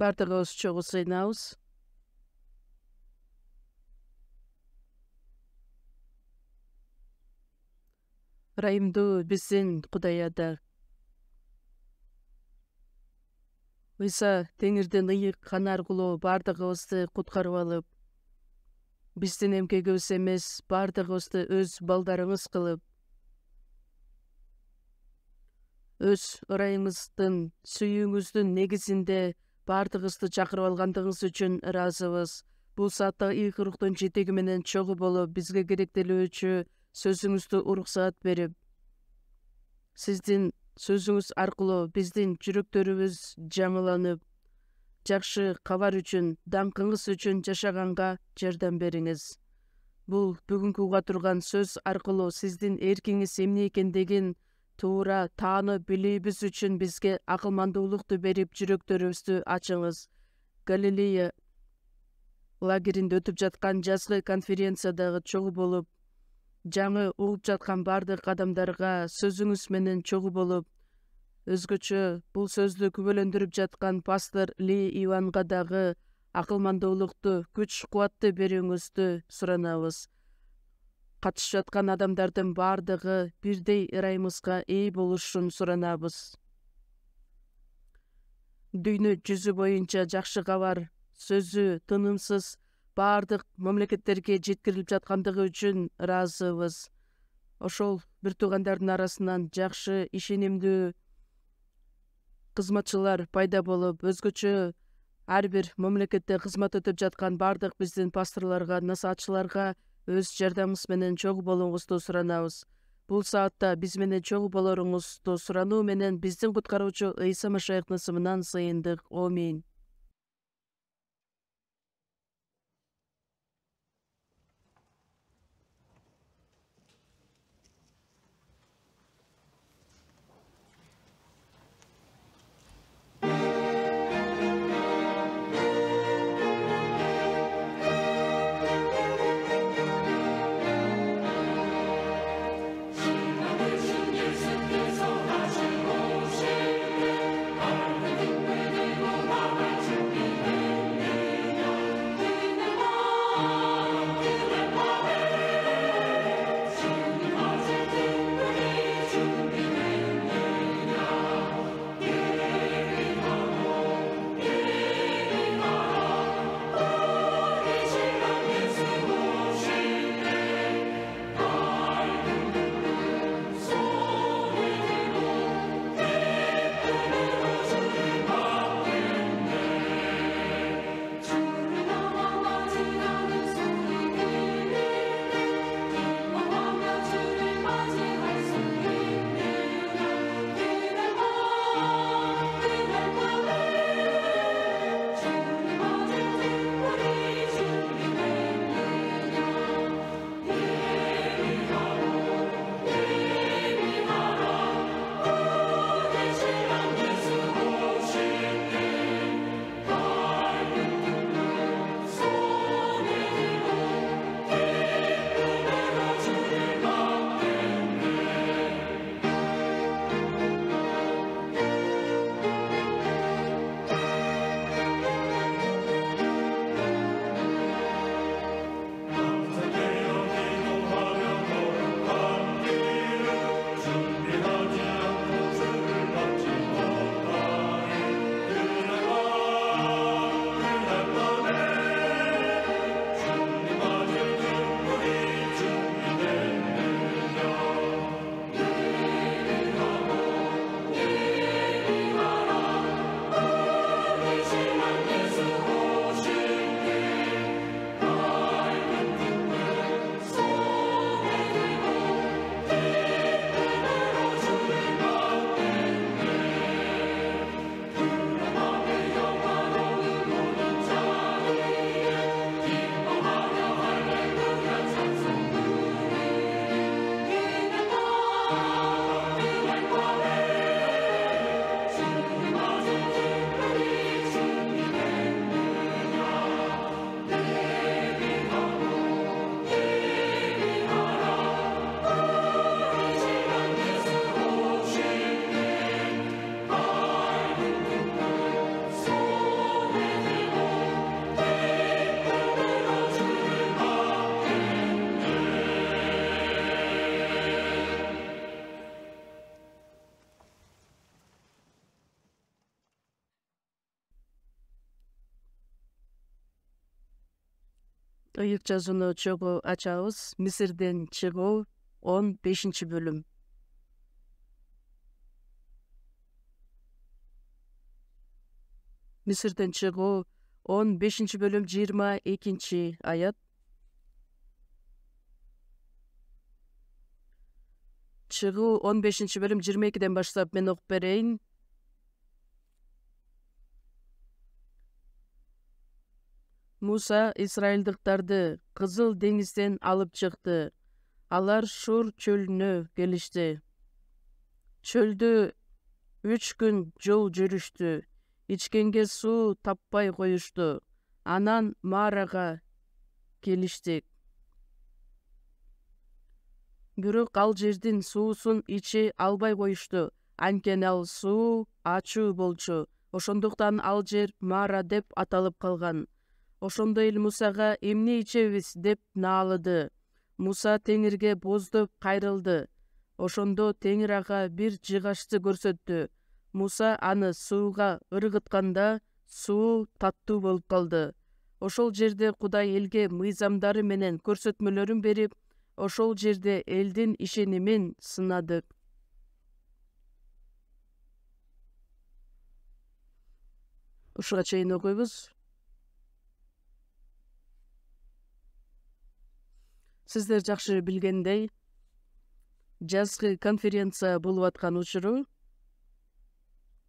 Бардыгыбыз чогуу сыйынабыз. Ырайымдуу биздин Кудай Ада. Ыйса теңирден ыйык каны аркылуу бардыгыбызды куткарып алып, биздин эмкегибиз эмес, бардыгыбызды өз балдарыңыз кылып, өз ырайыңыздын, сүйүүңүздүн негизинде бардыгыбызды чакырып алгандыгыңыз үчүн ыраазыбыз. Бул саатта ыйык руктун жетеги менен чогуу болуп, бизге керектелүүчү сөзүңүздү уруксаат берип, сиздин сөзүңүз аркылуу биздин жүрөктөрүбүз жаңыланып, жакшы кабар үчүн, даңкыңыз үчүн жашаганга жардам бериңиз. Бул бүгүнкү уга турган сөз аркылуу сиздин эркиңиз эмне экендигин туура таанып билүүбүз үчүн бизге акылмандуулукту берип, жүрөктөрүбүздү ачыңыз. Галилея лагеринде өтүп жаткан жазгы конференциядагы чогуу болуп, жаңы угуп жаткан бардык адамдарга сөзүңүз менен чогуу болуп, өзгөчө бул сөздү күбөлөндүрүп жаткан пастор Ли Иванга дагы акылмандуулукту, күч-кубатты берүүңүздү суранабыз. Катышып жаткан адамдардын бардыгы бирдей ырайымызга ээ болушун суранабыз. Дүйнө жүзү боюнча жакшы кабар сөзү тынымсыз бардык мамлекеттерге жеткирилип жаткандыгы үчүн ыраазыбыз. Ошол бир туугандардын арасынан жакшы, ишенимдүү кызматчылар пайда болуп, өзгөчө ар бир мамлекетте кызмат өтүп жаткан бардык биздин пасторлорго, насаатчыларга өз жардамыңыз менен чогуу болууңузду суранабыз. Бул саатта биз менен чогуу болоруңузду сурануу менен биздин куткаруучу Ыйса Машаяктын ысымынан сыйындык. Аминь. 예수께서 하신 오실 때 하늘의 빛 내리고 나를 Ыйык жазууну чогуу ачабыз. Мисирден чыгуу 15-бөлүм. Мисирден чыгуу 15-бөлүм 22-аят. Чыгуу 15-бөлүм 22-ден баштап мен окуп берейин. Муса Израилдыктарды Кызыл деңизден алып чыкты. Алар Шур чөлүнө келишти. Чөлдө 3 күн жол жүрүштү. Ичкенге суу таппай коюшту. Анан Марага келиштик. Бирок ал жердин суусун иче албай коюшту. Анткени ал суу ачуу болчу. Ошондуктан ал жер Мара деп аталып калган. Ошондой эле Мусага эмне ичебиз деп наалады. Муса Теңирге боздоп кайрылды. Ошондо Теңир ага бир жыгачты көрсөттү. Муса аны сууга ыргытканда суу таттуу болуп калды. Ошол жерде Кудай элге мыйзамдары менен көрсөтмөлөрүн берип, ошол жерде элдин ишенимин сынады. Ушуга чейин окуйбуз. Сиздер жакшы билгендей, жазгы конференция болуп аткан учуру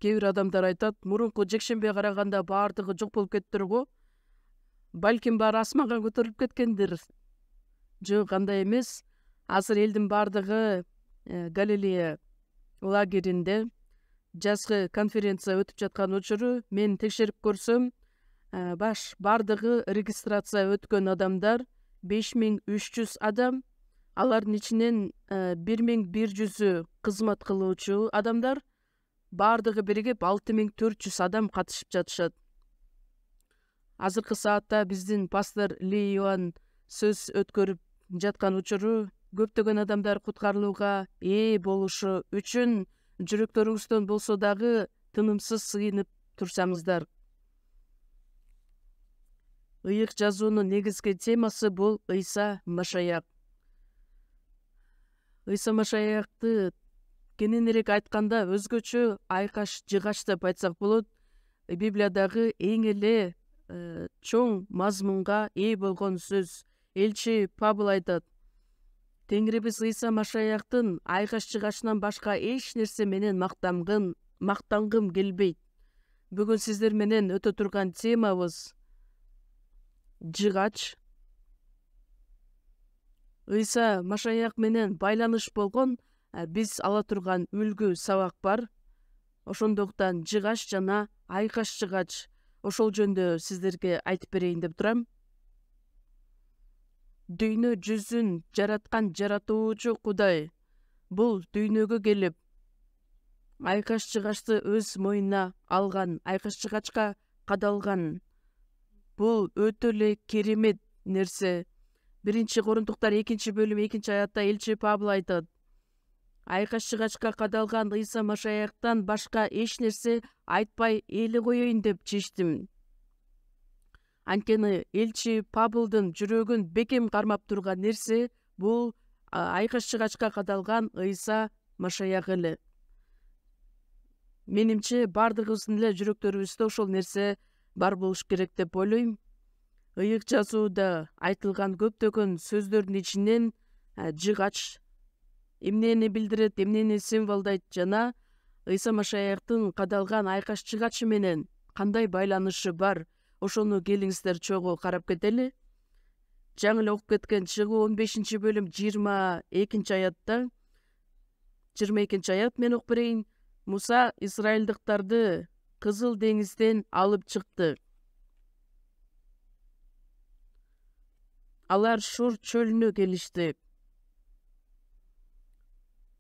кээ бир адамдар айтат, мурунку жекшембиге караганда баардыгы жок болуп кетиптир го. Балким баары асманга көтөрүлүп кеткендир. Жок, андай эмес. Азыр элдин баардыгы Галилея лагеринде жазгы конференция өтүп жаткан учуру мен текшерип көрсөм, баардыгы регистрация өткөн адамдар 5300 адам, алардын ичинен 1100-ü кызмат кылуучу адамдар, баардыгы биригип 6400 адам катышып жатышат. Азыркы саатта биздин пастор Ли Иоанн сөз өткөрүп жаткан учуру көптөгөн адамдар куткарылууга ээ болушу үчүн жүрөктөрүңүздөн болсо дагы тынымсыз сыйынып турсаңыздар. Ыйык жазуунун негизги темасы бул Ыйса Машаяк. Ыйса Машаякты кененирээк айтканда өзгөчө айкаш жыгач деп айтсак болот. Библиядагы эң эле чоң мазмунга ээ болгон сөз. Элчи Павыл айтат: Теңирибиз Ыйса Машаяктын айкаш жыгачынан башка эч нерсе менен мактангым келбейт. Бүгүн сиздер менен өтө турган темабыз жыгач. Ыйса Машаяк менен байланыш болгон биз ала турган үлгү сабак бар. Ошондуктан жыгач жана айкаш жыгач, ошол жөнүндө сиздерге айтып берейин деп турам. Дүйнө жүзүн жараткан жаратуучу Кудай бул дүйнөгө келип, айкаш жыгачты өз мойнуна алган, айкаш жыгачка кадалган. Бул өтө эле керемет нерсе. 1-Корунтуктар 2-бөлүм 2-аятта элчи Павыл айтат: айкаш жыгачка кадалган Ыйса Машаяктан башка эч нерсе айтпай эле коеюн деп чечтим. Анткени элчи Павылдын жүрөгүн бекем кармап турган нерсе бул айкаш жыгачка кадалган Ыйса Машаяк эле. Менимче баардыгыбыздын эле жүрөктөрүбүздө ошол нерсе бар болуш керек деп ойлойм. Ыйык жазууда айтылган көптөгөн сөздөрдүн ичинен жыгач эмнени билдирет, эмнени символдойт жана Ыйса Машаяктын кадалган айкаш жыгачы менен кандай байланышы бар, ошону келиңиздер чогуу карап кетели. Жаңы эле окуп кеткен Чыгуу 15-бөлүм 22-аятта, 22-аят мен окуп берейин. Муса Израилдыктарды Кызыл деңизден алып чыкты. Алар Шур чөлүнө келишти.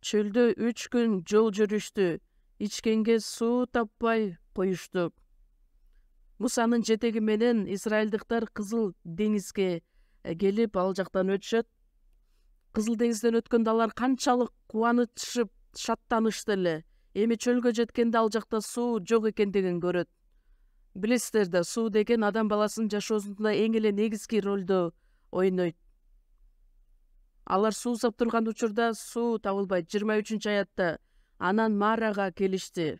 Чөлдө 3 күн жол жүрүштү. Ичкенге суу таппай коюшту. Мусанын жетеги менен израилдыктар Кызыл деңизге келип, ал жактан өтүшөт. Кызыл деңизден өткөндө алар канчалык кубанышып, шаттанышты эле. Эми чөлгө жеткенде ал жакта суу жок экендигин көрөт. Билесиздер да, суу деген адам баласынын жашоосунда эң эле негизги ролду ойнойт. Алар суу сап турган учурда суу табылбайт. 23-аятта анан Марага келишти.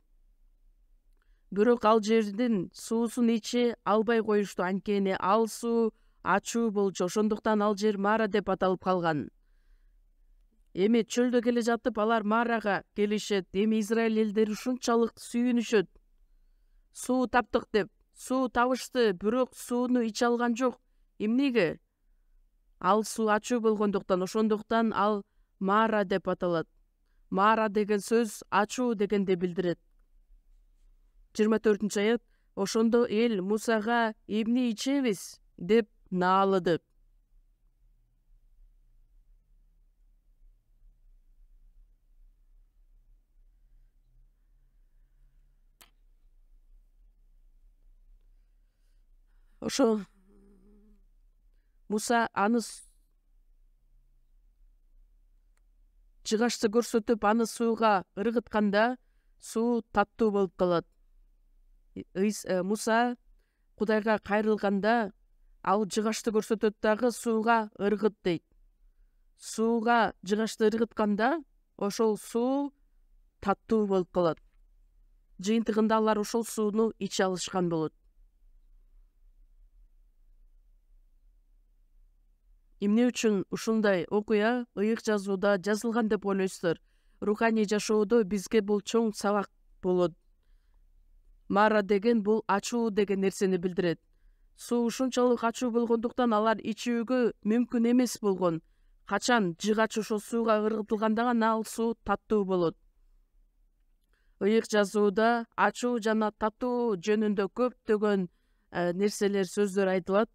Бирок ал жердин суусун иче албай коюшту, анткени ал суу ачуу болчу. Ошондуктан ал жер Мара деп аталып калган. Эми чөлдө келе жатып алар Марага келишет. Эми Израиль элдери ушунчалык сүйүнүшөт. Суу таптык деп. Суу табышты, бирок сууну иче алган жок. Эмнеге? Ал суу ачуу болгондуктан, ошондуктан ал Мара деп аталат. Мара деген сөз ачуу дегенди билдирет. 24-аят. Ошондо эл Мусага эмне ичебиз деп наалыды. Ошо Муса аны жыгачты көрсөтүп, аны сууга ыргытканда суу таттуу болуп калат. Муса Кудайга кайрылганда ал жыгачты көрсөтөт дагы сууга ыргыт дейт. Сууга жыгачты ыргытканда ошол суу таттуу болуп калат. Жыйынтыгында алар ошол сууну иче алышкан болот. Эмне үчүн ушундай окуя ыйык жазууда жазылган деп ойлойсуздар? Руханий жашоодо бизге бул чоң сабак болот. Мара деген бул ачуу деген нерсени билдирет. Суу ушунчалык ачуу болгондуктан алар ичүүгө мүмкүн эмес болгон. Качан жыгач ошол сууга ыргытылганда гана ал суу таттуу болот. Ыйык жазууда ачуу жана таттуу жөнүндө көптөгөн нерселер, сөздөр айтылат.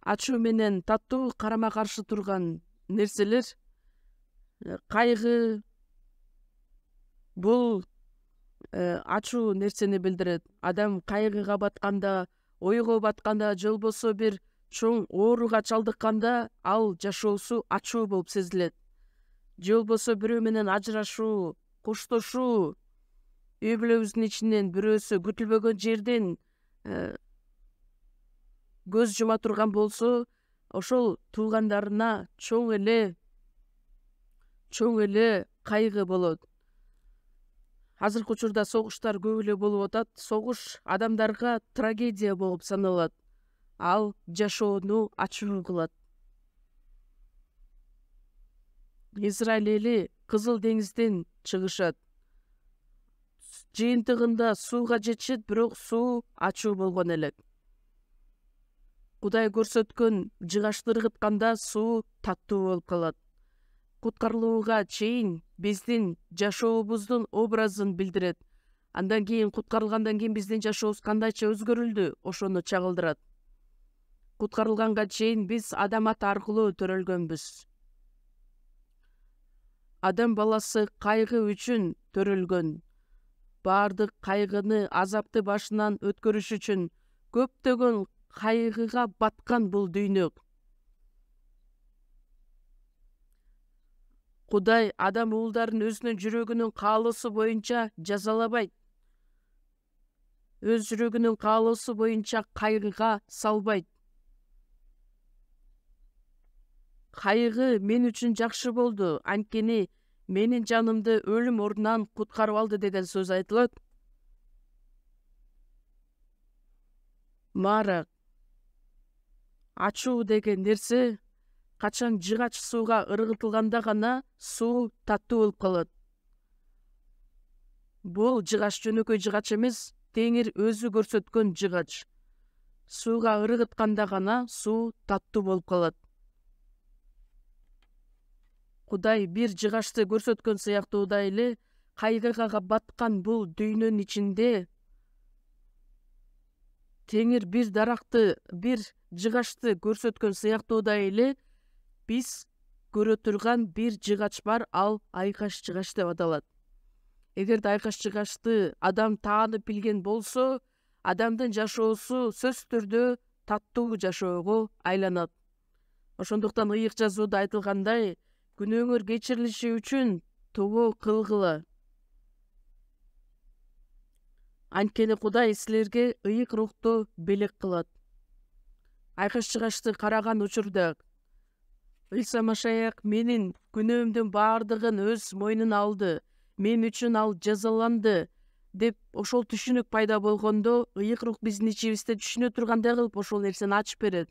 Ачуу менен таттуу карама каршы турган нерселер. Кайгы бул ачуу нерсени билдирет. Адам кайгыга батканда, ойго батканда, же болбосо бир чоң ооруга чалдыкканда ал жашоосу ачуу болуп сезилет. Же болбосо бирөө менен ажырашуу, коштошуу, үй бүлөбүздүн ичинен бирөөсү күтүлбөгөн жерден көз жума турган болсо, ошол туугандарына чоң эле кайгы болот. Азыркы учурда согуштар көп эле болуп атат. Согуш адамдарга трагедия болуп саналат. Ал жашоону ачуу кылат. Израиль эли Кызыл деңизден чыгышат. Жыйынтыгында сууга жетишет, бирок суу ачуу болгон элек. Кудай көрсөткөн жыгачты ыргытканда суу таттуу болуп калат. Куткарылууга чейин биздин жашообуздун образын билдирет. Андан кийин куткарылгандан кийин биздин жашообуз кандайча өзгөрүлдү, ошону чагылдырат. Куткарылганга чейин биз адам аты аркылуу төрөлгөнбүз. Адам баласы кайгы үчүн төрөлгөн. Баардык кайгыны, азапты башынан өткөрүш үчүн көптөгөн кайгыга баткан бул дүйнө. Кудай адам уулдарын өзүнүн жүрөгүнүн каалоосу боюнча жазалабайт. Өз жүрөгүнүн каалоосу боюнча кайгыга салбайт. Кайгы мен үчүн жакшы болду, анткени менин жанымды өлүм ордунан куткарып алды деген сөз айтылат. Мара ачуу деген нерсе качан жыгач сууга ыргытылганда гана суу таттуу болуп калат. Бул жыгач жөнөкөй жыгач эмес, Теңир өзү көрсөткөн жыгач. Сууга ыргытканда гана суу таттуу болуп калат. Кудай бир жыгачты көрсөткөн сыяктуудай эле кайгыга баткан бул дүйнөнүн ичинде Теңир бир даракты, бир жыгачты көрсөткөн сыяктуудай эле биз көрө турган бир жыгач бар, ал айкаш жыгач деп аталат. Эгерде айкаш жыгачты адам таанып билген болсо, адамдын жашоосу сөзсүз түрдө таттуу жашоого айланат. Ошондуктан ыйык жазууда айтылгандай, күнөөңөр кечирилиши үчүн тобо кылгыла. Анткени Кудай силерге ыйык рухту белек кылат. айкаш-чыгашты караган учурда Ыйса Машаяк менин күнөөмдүн баардыгын өз мойнуна алды, мен үчүн ал жазаланды деп ошол түшүнүк пайда болгондо ыйык рух биздин ичибизде түшүнө тургандай кылып ошол нерсени ачып берет.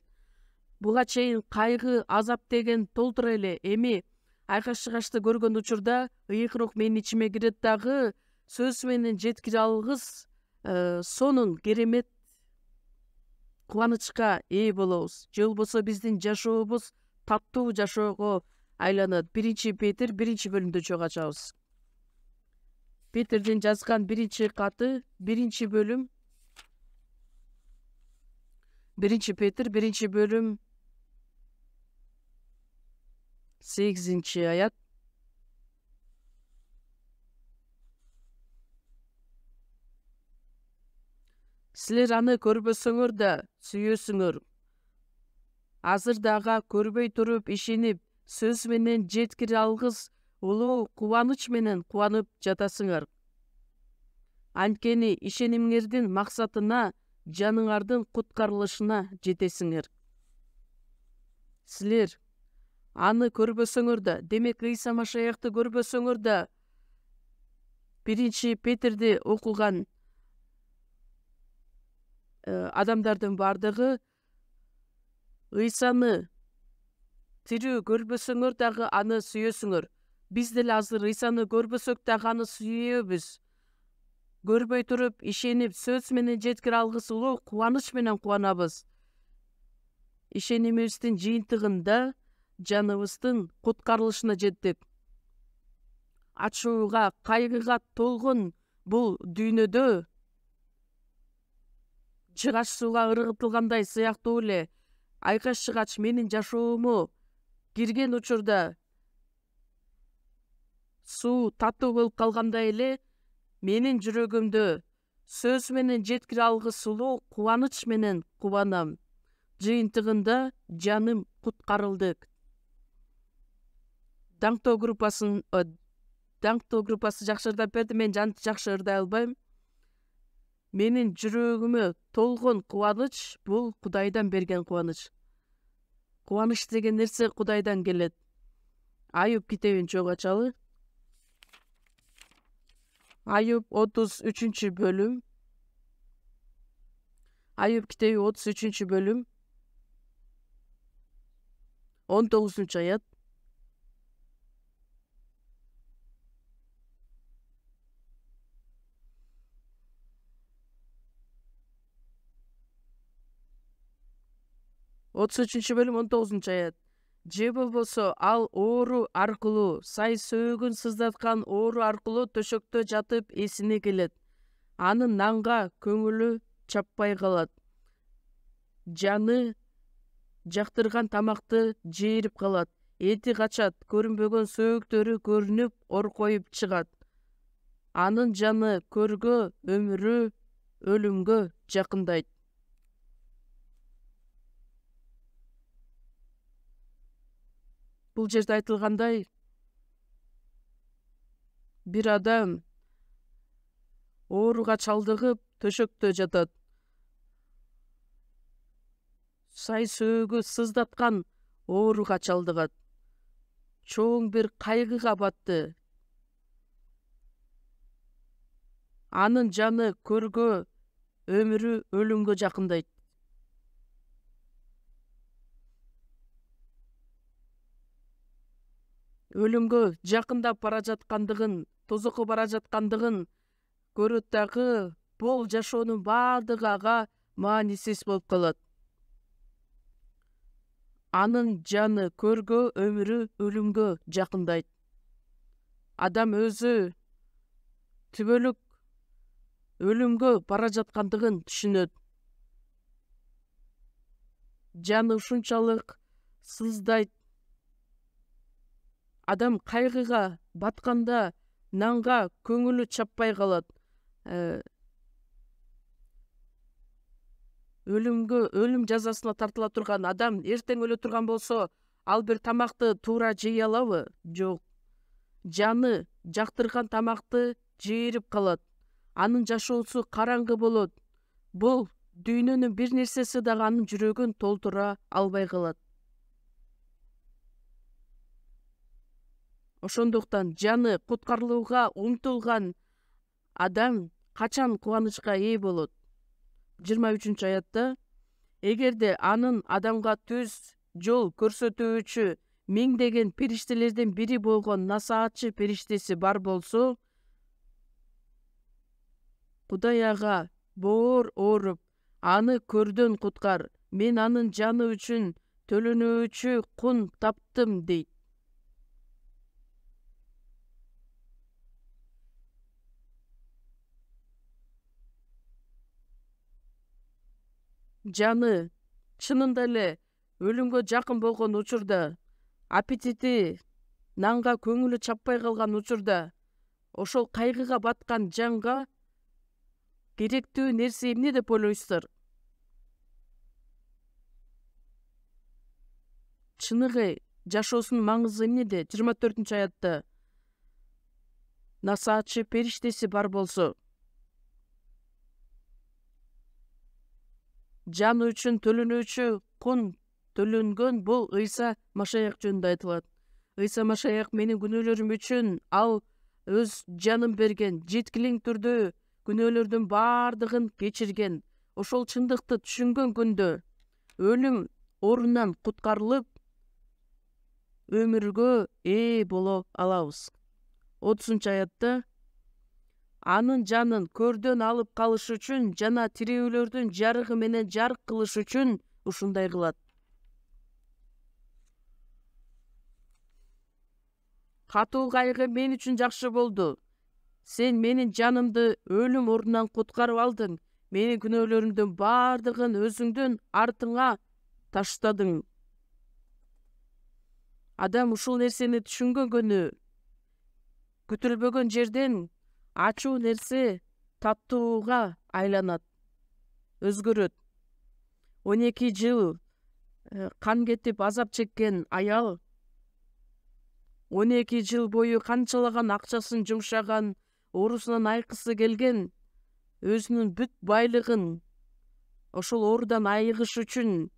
Буга чейин кайгы, азап деген толтура эле. Эми айкаш-чыгашты көргөн учурда ыйык рух менин ичиме кирет дагы сөз менен жеткире алгыс сонун керемет кубанычка ээ болобуз. Же болбосо биздин жашообуз таттуу жашоого айланат. 1 Петр 1-бөлүмдө чогуу ачабыз. Петрдин жазган 1-каты 1-бөлүм 1 Петр 1-бөлүм 8-аят. Силер аны көрбөсөңөр да сүйөсүңөр. Азыр дагы көрбөй туруп ишенип, сөз менен жеткире алгыс улуу кубаныч менен кубанып жатасыңар. Анткени ишенимиңердин максатына, жаныңардын куткарылышына жетесиңер. Силер аны көрбөсөңөр да, демек Ыйса Машаякты көрбөсөңөр да, 1 Петрди окуган адамдардын бардыгы Ыйсаны тирүү көрбөсөңөр дагы аны сүйөсүңөр. Биз деле азыр Ыйсаны көрбөсөк дагы аны сүйөбүз. Көрбөй туруп ишенип, сөз менен жеткире алгыс улуу кубаныч менен кубанабыз. Ишенимибиздин жыйынтыгында жаныбыздын куткарылышына жеттик. Ачууга, кайгыга толгон бул дүйнөдө чыгач сууга ыргытылгандай сыяктуу эле айкаш-чыгач менин жашоому кирген учурда суу таттуу болуп калгандай эле менин жүрөгүмдө сөз менен жеткире алгыс улуу кубаныч менен кубанам. Жыйынтыгында жаным куткарылды. Даңктоо группасы жакшы ырдап берди, мен жакшы ырдай албайм. Менин жүрөгүмө толгон кубаныч бул Кудайдан берген кубаныч. Кубаныч деген нерсе Кудайдан келет. Айып китебин чогуу ачалы. Айып 33-бөлүм. Айып китеби 33-бөлүм 19-аят. Бөлүм 19-аят. Же болбосо ал оору аркылуу, сай сөөгүн сыздаткан оору аркылуу төшөктө жатып эсине келет. Анын нанга көңүлү чаппай калат. Жаны жактырган тамакты жээрип калат. Эти качат, көрүнбөгөн сөөктөрү көрүнүп, оркоюп чыгат. Анын жаны көргө, өмүрү өлүмгө жакындайт. Бул жерде айтылгандай, бир адам ооруга чалдыгып төшөктө жатат. Сай сөөгү сыздаткан ооруга чалдыгат. Чоң бир кайгыга батты. Анын жаны көргө, өмүрү өлүмгө жакындайт. Өлүмгө жакындап бара жаткандыгын, тозокко бара жаткандыгын көрөт дагы, бул жашоонун баардыгы ага маанисиз болуп калат. Анын жаны көргө, өмүрү өлүмгө жакындайт. Адам өзү түбөлүк өлүмгө бара жаткандыгын түшүнөт. Жаны ушунчалык сыздайт. Адам кайгыга батканда нанга көңүлү чаппай калат. Өлүм жазасына тартыла турган адам эртең өлө турган болсо, ал бир тамакты туура жей алабы? Жок. Жаны жактырган тамакты жээрип калат. Анын жашоосу караңгы болот. Бул дүйнөнүн бир нерсеси дагы анын жүрөгүн толтура албай калат. Ошондуктан жаны куткарылууга умтулган адам качан кубанычка ээ болот? 23-аятта эгерде анын адамга түз жол көрсөтүүчү миңдеген периштелерден бири болгон насаатчы периштеси бар болсо, Кудай ага боор ооруп, аны көрдөн куткар, мен анын жаны үчүн төлөнүүчү кун таптым дейт. Жаны чынында эле өлүмгө жакын болгон учурда, аппетити нанга көңүлү чаппай калган учурда, ошол кайгыга баткан жанга керектүү нерсе эмне деп ойлойсуздар? Чыныгы жашоосунун маңызы эмнеде? 24-аятта насаатчы периштеси бар болсо, жаны үчүн төлөнүүчү кун төлөнгөн бул Ыйса Машаяк жөнүндө айтылат. Ыйса Машаяк менин күнөөлөрүм үчүн ал өз жанын берген, жеткилиң түрдө күнөөлөрдүн бардыгын кечирген. Ошол чындыкты түшүнгөн күндө өлүм орунан куткарылып, өмүргө ээ боло алабыз. 30-аятта анын жанын көрдөн алып калыш үчүн жана тирүүлөрдүн жарыгы менен жарык кылыш үчүн ушундай кылат. Катуу кайгы мен үчүн жакшы болду. Сен менин жанымды өлүм ордунан куткарып алдың. Менин күнөөлөрүмдүн бардыгын өзүңдүн артыңа таштадың. Адам ушул нерсени түшүнгөн күнү күтүлбөгөн жерден ачуу нерсе таттууга айланат, өзгөрөт. 12 жыл кан кетип азап чеккен аял 12 жыл бою канчалаган акчасын жумшаган, оорусунан айкысы келген, өзүнүн бүт байлыгын ошол оорудан айыгыш үчүн,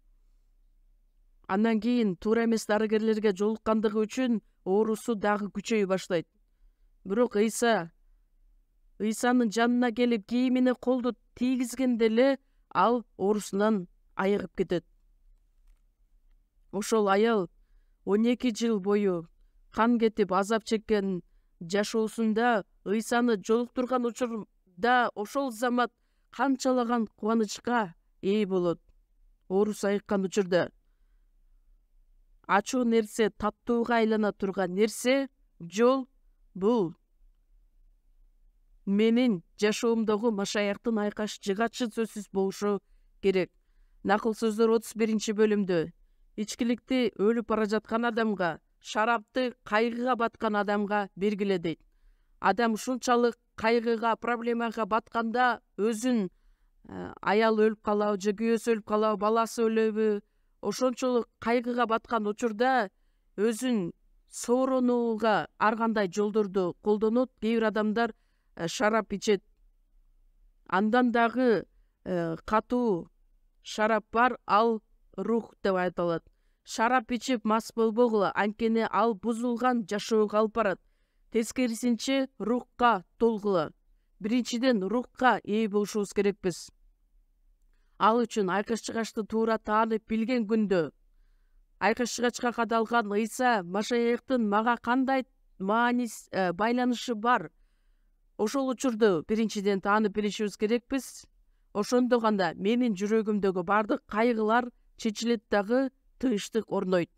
андан кийин туура эмес дарыгерлерге жолуккандыгы үчүн оорусу дагы күчөй баштайт. Бирок Ыйсанын жанына келип кийимине колду тийгизгенде эле ал оорусунан айыгып кетет. Ошол аял 12 жыл бою кан кетип азап чеккен жашоосунда Ыйсаны жолуктурган учурда ошол замат канчалаган кубанычка ээ болот. Оорусу айыккан учурда ачуу нерсе, таттууга айлана турган нерсе, жол бул менин жашоомдогу Машаяктын айкаш жыгачы сөзсүз болушу керек. Накыл сөздөр 31-бөлүмдө ичкиликти өлүп бара жаткан адамга, шарапты кайгыга баткан адамга бергиле дейт. Адам ушунчалык кайгыга, проблемага батканда өзүн аялы өлүп калабы же күйөөсү өлүп калабы, баласы өлөбү, ошончолук кайгыга баткан учурда өзүн сооронууга ар кандай жолдорду колдонот. Кээ бир адамдар шарап ичет. Андан дагы катуу шарап бар, ал рух деп айтылат. Шарап ичип мас болбогула, анткени ал бузулган жашоого алып барат. Тескерисинче рухка толгула. Биринчиден рухка ээ болушубуз керекпиз. Ал үчүн айкаш жыгачты туура таанып билген күндө айкаш жыгачка кадалган Ыйса Машаяктын мага кандай байланышы бар? Ошол учурду биринчиден таанып билишибиз керекпиз. Ошондо гана менин жүрөгүмдөгү бардык кайгылар чечилет дагы тынчтык орнойт.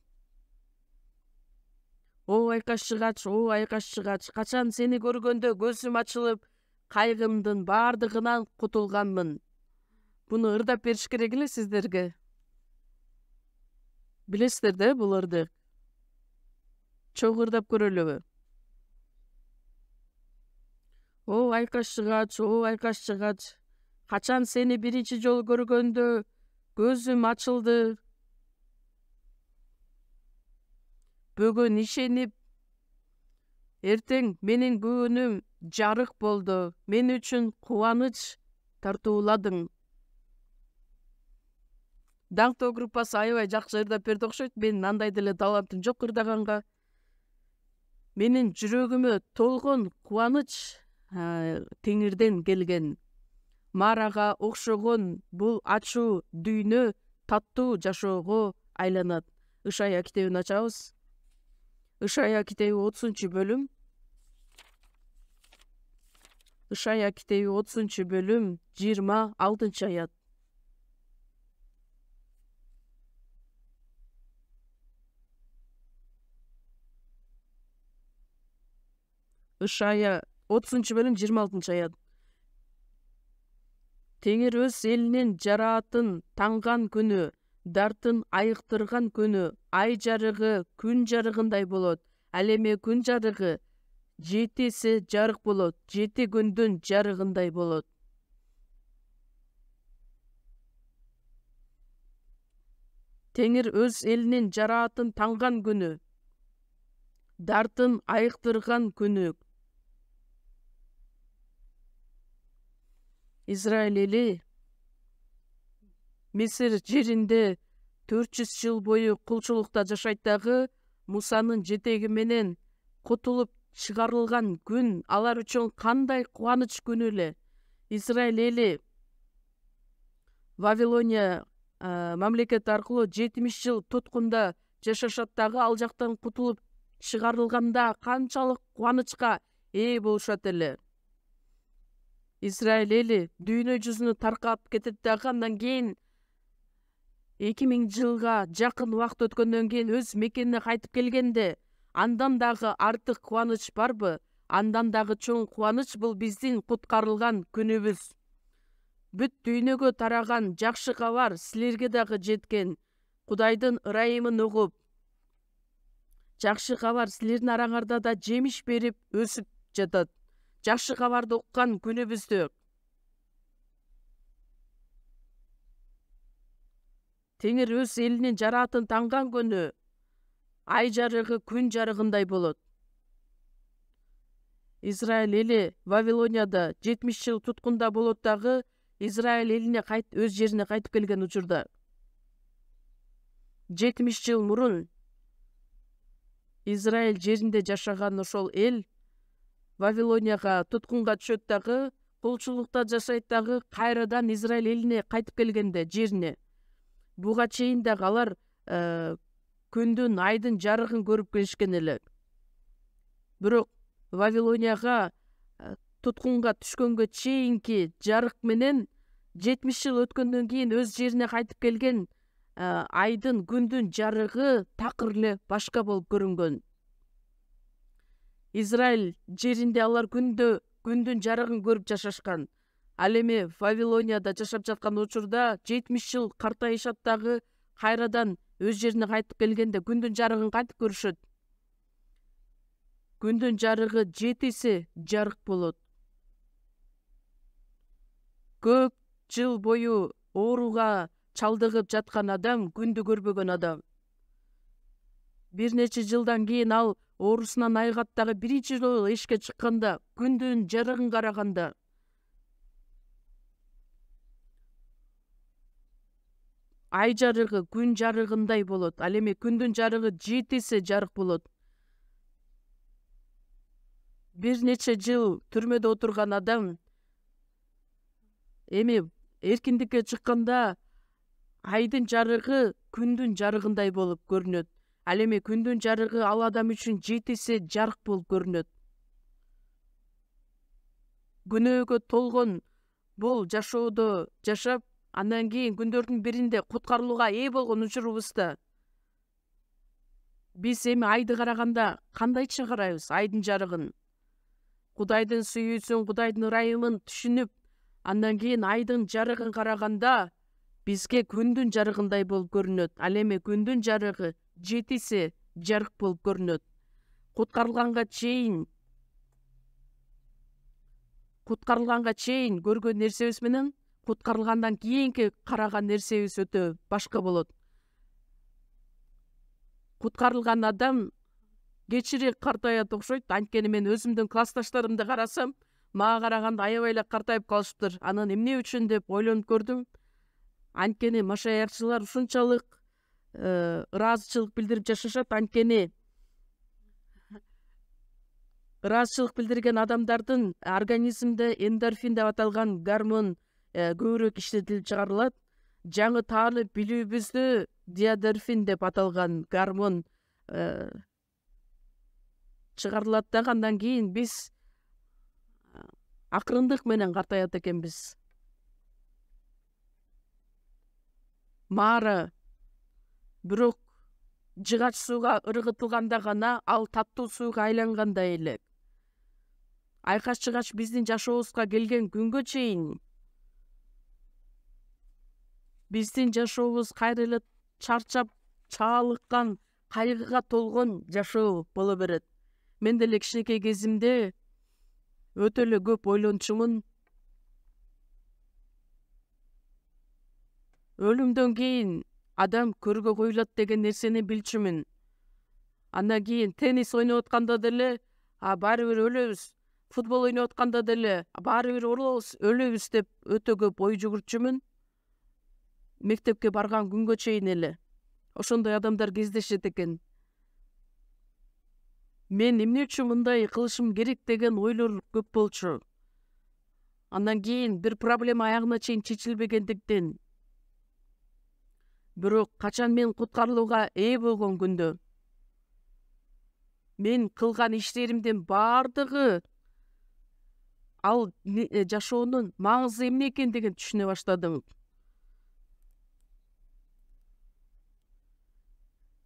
О айкаш жыгач, качан сени көргөндө көзүм ачылып, кайгымдын бардыгынан кутулганмын. Буну ырдап бериш керек эле сиздерге. Билесиздер да бул ырды? Чогуу ырдап көрөлүбү? О айкаш жыгач, качан сени биринчи жолу көргөндө көзүм ачылды. Бүгүн ишенип, эртең менин күнүм жарык болду. Мен үчүн кубаныч тартууладың. Даңктоо группасы аябай жакшы ырдап берди окшойт. Менин андай деле талантым жок ырдаганга. Менин жүрөгүмө толгон кубаныч Теңирден келген. Марага окшогон бул ачуу дүйнө таттуу жашоого айланат. Ышая китебин ачабыз. Ышая китеби 30-бөлүм. Ышая китеби 30-бөлүм 26-аят. Ышая 30-бөлүм 26-аят. Теңир өз элинин жараатын таңган күнү, дартын айыктырган күнү, ай жарыгы күн жарыгындай болот. Ал эми күн жарыгы 7 жарык болот, 7 күндүн жарыгындай болот. Теңир өз элинин жараатын таңган күнү, дартын айыктырган күнү. Израиль эли Мисир жеринде 400 жыл бою кулчулукта жашайт дагы, Мусанын жетеги менен кутулуп чыгарылган күн алар үчүн кандай кубаныч күнү эле. Израиль эли Вавилония мамлекети аркылуу 70 жыл туткунда жашашат дагы, ал жактан кутулуп чыгарылганда канчалык кубанычка ээ болушат эле. Израиль эли дүйнө жүзүнө таркап кетет дагы, андан кийин 2000 жылга жакын убакыт өткөндөн кийин өз мекенине кайтып келгенде, андан дагы артык кубаныч барбы? Андан дагы чоң кубаныч бул биздин куткарылган күнүбүз. Бүт дүйнөгө тараган жакшы кабар силерге дагы жеткен. Кудайдын ырайымын угуп, жакшы кабар силердин араңарда да жемиш берип өсүп жатат. Жакшы кабарды уккан күнүбүздө Теңир өз элинин жараатын таңган күнү, ай жарыгы күн жарыгындай болот. Израиль эли Вавилонияда 70 жыл туткунда болот дагы, Израиль элине өз жерине кайтып келген учурда 70 жыл мурун Израиль жеринде жашаган ошол эл Вавилонияга туткунга түшөт дагы, кулчулукта жашайт дагы, кайрадан Израиль элине кайтып келгенде жерине. Буга чейин дагы алар күндүн, айдын жарыгын көрүп келишкен эле. Бирок Вавилонияга туткунга түшкөнгө чейинки жарык менен 70 жыл өткөндөн кийин өз жерине кайтып келген айдын, күндүн жарыгы такыр эле башка болуп көрүнгөн. Израиль жеринде алар күндүн жарыгын көрүп жашашкан. Ал эми Вавилонияда жашап жаткан учурда 70 жыл картайышат дагы, кайрадан өз жерине кайтып келгенде күндүн жарыгын кантип көрүшөт? Күндүн жарыгы 7 жарык болот. Көп жыл бою ооруга чалдыгып жаткан адам күндү көрбөгөн адам. Бир нече жылдан кийин ал оорусунан айыгат дагы, биринчи жолу эшикке чыкканда, күндүн жарыгын караганда ай жарыгы күн жарыгындай болот. Ал эми күндүн жарыгы 7 жарык болот. Бир нече жыл түрмөдө отурган адам эми эркиндикке чыкканда айдын жарыгы күндүн жарыгындай болуп көрүнөт. Ал эми күндүн жарыгы ал адам үчүн 7 жарык болуп көрүнөт. Күнөөгө толгон бул жашоодо жашап, андан кийин күндөрдүн биринде куткарылууга ээ болгон учурубузда биз эми айды караганда кандайча карайбыз? Айдын жарыгын, Кудайдын сүйүүсүн, Кудайдын ырайымын түшүнүп, андан кийин айдын жарыгын караганда бизге күндүн жарыгындай болуп көрүнөт. Ал эми күндүн жарыгы 7 жарык болуп көрүнөт. Куткарылганга чейин көргөн нерсебиз менен куткарылгандан кийинки караган нерсебиз өтө башка болот. Куткарылган адам кечирээк картаят окшойт. Анткени мен өзүмдүн классташтарымды карасам, мага караганда аябай эле картайып калышыптыр. Анын эмне үчүн деп ойлонуп көрдүм. Анткени машаякчылар ушунчалык ыраазычылык билдирип жашашат. Анткени ыраазычылык билдирген адамдардын организмде эндорфин деп аталган гормон көбүрөөк иштетилип чыгарылат. Жаңы таанып билүүбүздө диадорфин деп аталган гормон чыгарылат дагы. Андан кийин биз акырындык менен картаят экенбиз. Маара бирок жыгач сууга ыргытылганда гана ал таттуу сууга айлангандай эле. Айкаш жыгач биздин жашообузга келген күнгө чейин биздин жашообуз кайра эле чарчап чаалыккан, кайгыга толгон жашоо боло берет. Мен деле кичинекей кезимде өтө эле көп ойлончумун. Өлүмдөн кийин адам көргө коюлат деген нерсени билчүмүн. Андан кийин теннис ойноп атканда деле баары бир өлөбүз, футбол ойноп атканда деле баары бир өлөбүз деп өтө көп ой жүгүрчүмүн. Мектепке барган күнгө чейин эле ошондой адамдар кездешет экен. Мен эмне үчүн мындай кылышым керек деген ойлор көп болчу. Андан кийин бир проблема аягына чейин чечилбегендиктен, бирок качан мен куткарылууга ээ болгон күндө мен кылган иштеримдин баардыгы ал жашоонун маңызы эмне экендигин түшүнө баштадым.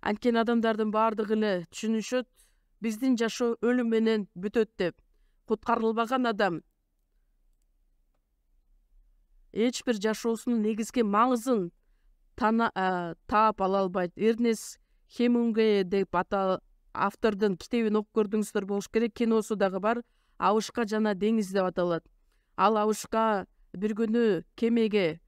Анткени адамдардын баардыгы эле түшүнүшөт, биздин жашоо өлүм менен бүтөт деп. Куткарылбаган адам эч бир жашоосунун негизги маңызын таап ала албайт. Эрнест Хемингуэй деп автордун китебин окуп көрдүңүздөр болуш керек. Киносу дагы бар. Абышка жана деңиз деп аталат. Ал абышка бир күнү кемеге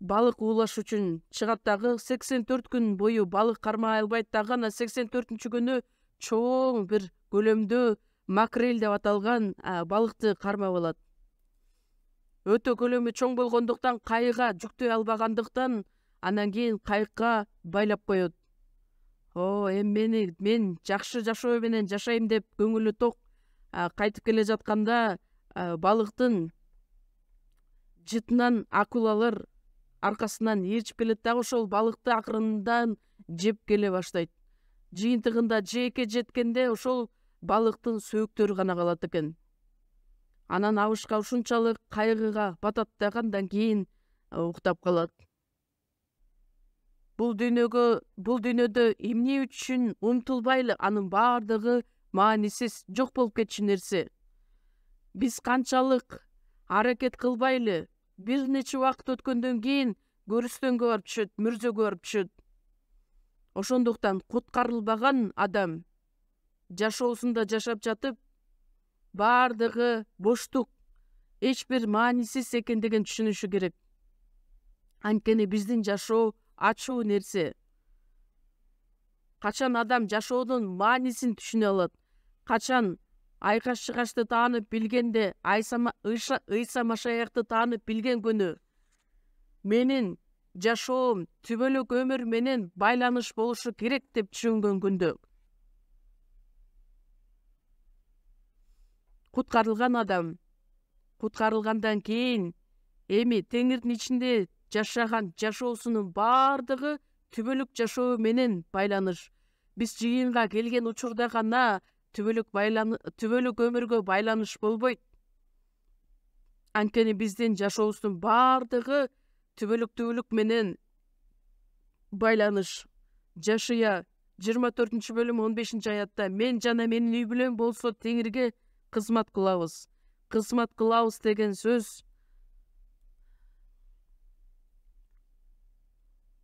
балык уулаш үчүн чыгат дагы 84 күн бою балык кармай албайт дагы. Анан 84-күнчү күнү чоң бир көлөмдө макрель деп аталган балыкты кармап алат. Өтө көлөмү чоң болгондуктан кайыга жүктөй албагандыктан анан кийин кайыкка байлап коет. Эми мен жакшы жашоо менен жашайм деп көңүлү ток кайтып келе жатканда балыктын жытынан акулалар аркасынан ээрчип келет дагы ошол балыкты акырындан жеп келе баштайт. Жыйынтыгында жээкке жеткенде ошол балыктын сөөктөрү гана калат экен. Анан абышка ушунчалык кайгыга батат дагы андан кийин уктап калат. Бул дүйнөдө эмне үчүн умтулбайлы, анын баардыгы маанисиз, жок болуп кетчү нерсе. Биз канчалык аракет кылбайлы, бир нече убакыт өткөндөн кийин көрүстөнгө барып түшөт, мүрзөгө барып түшөт. Ошондуктан куткарылбаган адам жашоосунда жашап жатып, баардыгы боштук, эч бир маанисиз экендигин түшүнүшү керек. Анткени биздин жашоо ачуу нерсе. Качан адам жашоонун маанисин түшүнө алат, качан айкаш жыгачты таанып билгенде, ыйса машаякты таанып билген күнү менин жашоом түбөлүк өмүр менен байланыш болушу керек деп түшүнгөн күндө, куткарылган адам куткарылгандан кийин эми теңирдин ичинде жашаган жашоосунун баардыгы түбөлүк жашоо менен байланыш. Биз жыйынга келген учурда гана түбөлүк өмүргө байланыш болбойт. Анткени биздин жашообуздун баардыгы түбөлүк менен байланыш. Жашыя 24-бөлүм 15-аятта мен жана менин үй бүлөм болсо теңирге кызмат кылабыз. Кызмат кылабыз деген сөз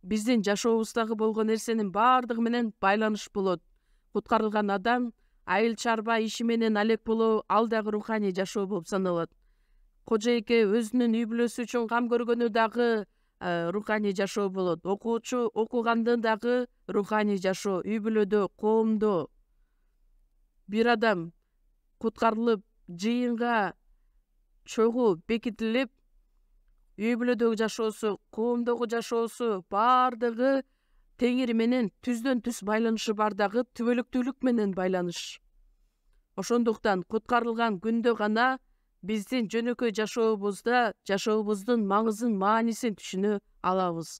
биздин жашообуздагы болгон нерсенин баардыгы менен байланыш болот. Куткарылган адам айыл чарба иши менен алек болуу, ал дагы руханий жашоо болуп саналат. Кожойке өзүнүн үй бүлөсү үчүн кам көргөнү дагы руханий жашоо болот. Окуучу окуганды дагы руханий жашоо. Үй бүлөдө, коомдо бир адам куткарылып, жыйынга чогуу бекитилип, үй бүлөдөгү жашоосу, коомдогу жашоосу баардыгы Теңир менен түздөн түз байланышы бар дагы түбөлүктүүлүк менен байланыш. Ошондуктан куткарылган күндө гана биздин жөнөкөй жашообуздун маңызын, маанисин түшүнө алабыз.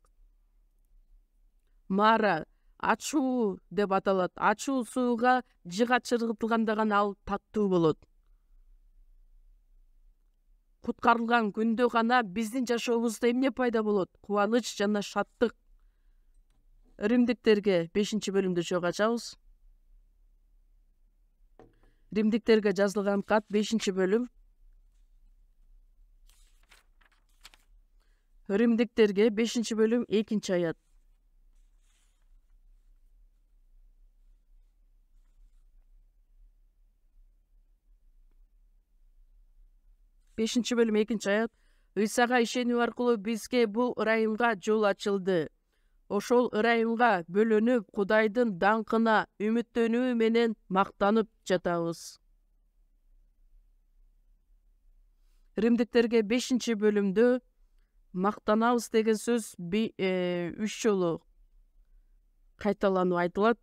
Мара ачуу деп аталат. Ачуу сууга жыга чыргытылганда гана ал таттуу болот. Куткарылган күндө гана биздин жашообузда эмне пайда болот? Кубаныч жана шаттык. Римдиктерге 5-бөлүмдү чогуу ачабыз. Римдиктерге жазылган кат 5-бөлүм. Римдиктерге 5-бөлүм 2-аят. Бешинчи бөлүм 2-аят. Ыйсага ишенүү аркылуу бизге бул ырайымга жол ачылды. Ошол ырайымга бөлөнүп, Кудайдын даңкына үмүттөнүү менен мактанып жатабыз. Римдиктерге 5-бөлүмдө мактанабыз деген сөз 3 жолу кайталанып айтылат.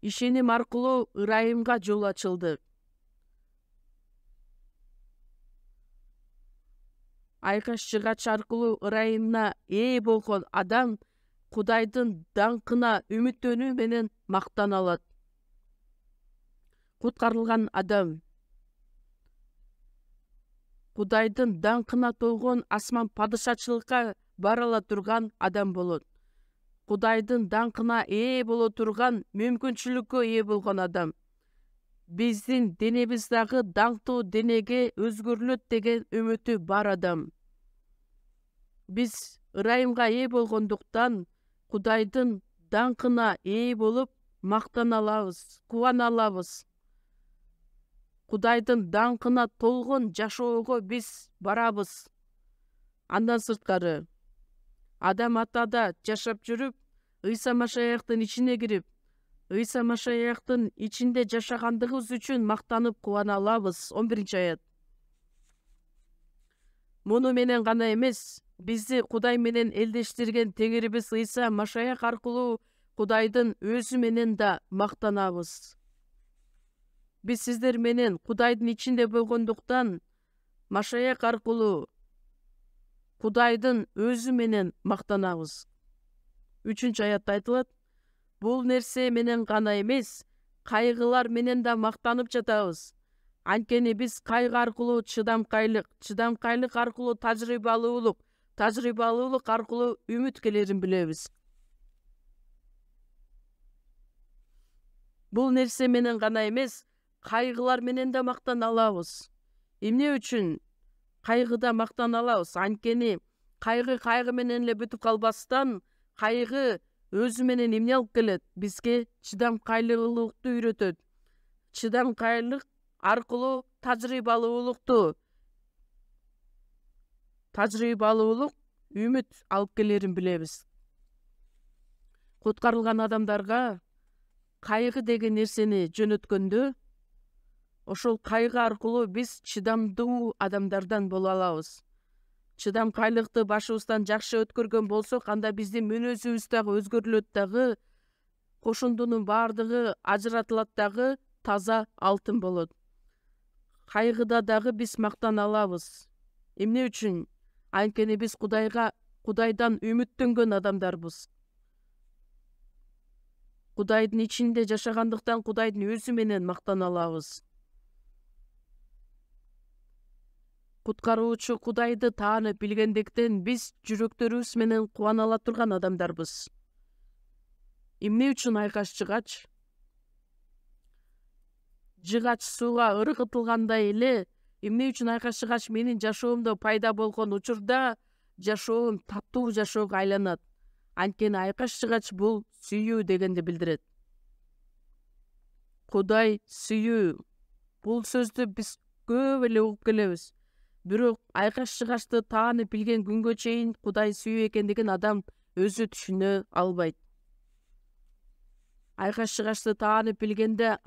Ишеним аркылуу ырайымга жол ачылды. Айкаш жыгач аркылуу ырайымына ээ болгон адам Кудайдын даңкына үмүттөнүү менен мактана алат. Куткарылган адам Кудайдын даңкына толгон асман падышачылыкка бара ала турган адам болот. Кудайдын даңкына ээ боло турган мүмкүнчүлүккө ээ болгон адам. Биздин денебиз дагы даңктуу денеге өзгөрүлөт деген үмүтү бар адам. Биз ырайымга ээ болгондуктан Кудайдын даңкына ээ болуп мактана алабыз, кубана алабыз. Кудайдын даңкына толгон жашоого биз барабыз. Андан сырткары адам атада жашап жүрүп, Ыйса Машаяктын ичине кирип, Ыйса Машаяктын ичинде жашагандыгыбыз үчүн мактанып кубана алабыз. 11-аят. Муну менен гана эмес, бизди Кудай менен элдештирген Теңирибиз Ыйса Машаяк аркылуу Кудайдын өзү менен да мактанабыз. Биз сиздер менен Кудайдын ичинде болгондуктан Машаяк аркылуу Кудайдын өзү менен мактанабыз. 3-аятта айтылат: бул нерсе менен гана эмес, кайгылар менен да мактанып жатабыз. Анткени биз кайгы аркылуу чыдамкайлык аркылуу тажрыйбалуулук аркылуу үмүт келерин билебиз. Бул нерсе менен гана эмес, кайгылар менен да мактана алабыз. Эмне үчүн кайгыда мактана алабыз? Анткени кайгы менен эле бүтүп калбастан, кайгы өзү менен эмне алып келет? Бизге чыдамкайлуулукту үйрөтөт. Чыдамкайлык аркылуу тажрыйбалуулук үмүт алып келерин билебиз. Куткарылган адамдарга кайгы деген нерсени жөнөткөндө, ошол кайгы аркылуу биз чыдамдуу адамдардан боло алабыз. Чыдамкайлыкты башыбыздан жакшы өткөргөн болсок, анда биздин мүнөзүбүз дагы өзгөрүлөт дагы, кошундунун баардыгы ажыратылат дагы, таза алтын болот. Кайгыда дагы биз мактана алабыз. Эмне үчүн? Анткени биз Кудайдан үмүттөнгөн адамдарбыз. Кудайдын ичинде жашагандыктан Кудайдын өзү менен мактана алабыз. Куткаруучу Кудайды таанып билгендиктен биз жүрөктөрүбүз менен кубана ала турган адамдарбыз. Эмне үчүн айкаш жыгач? Жыгач сууга ыргытылгандай эле, эмне үчүн айкаш жыгач менин жашоомдо пайда болгон учурда жашоом таттуу жашоого айланат? Анткени айкаш жыгач бул сүйүү дегенди билдирет. Кудай сүйүү. Бул сөздү биз көп эле угуп келебиз. Бирок айкаш жыгачты таанып билген күнгө чейин Кудай сүйүү экендигин адам өзү түшүнө албайт. Айкаш жыгачты таанып билгенде,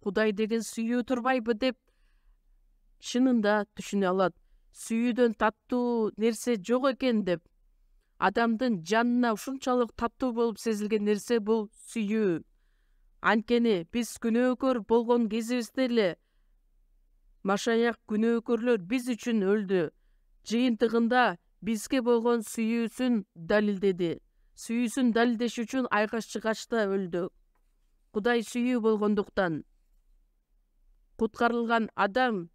Кудай деген сүйүү турбайбы деп чынында түшүнө алат. сүйүүдөн таттуу нерсе жок экен деп, адамдын жанына ушунчалык таттуу болуп сезилген нерсе бул сүйүү. Анткени биз күнөөкөр болгон кезибизде эле Машаяк күнөөкөрлөр биз үчүн өлдү. Жыйынтыгында бизге болгон сүйүүсүн далилдеди. Сүйүүсүн далилдеш үчүн айкаш-чыгачта өлдү. Кудай сүйүү болгондуктан куткарылган адам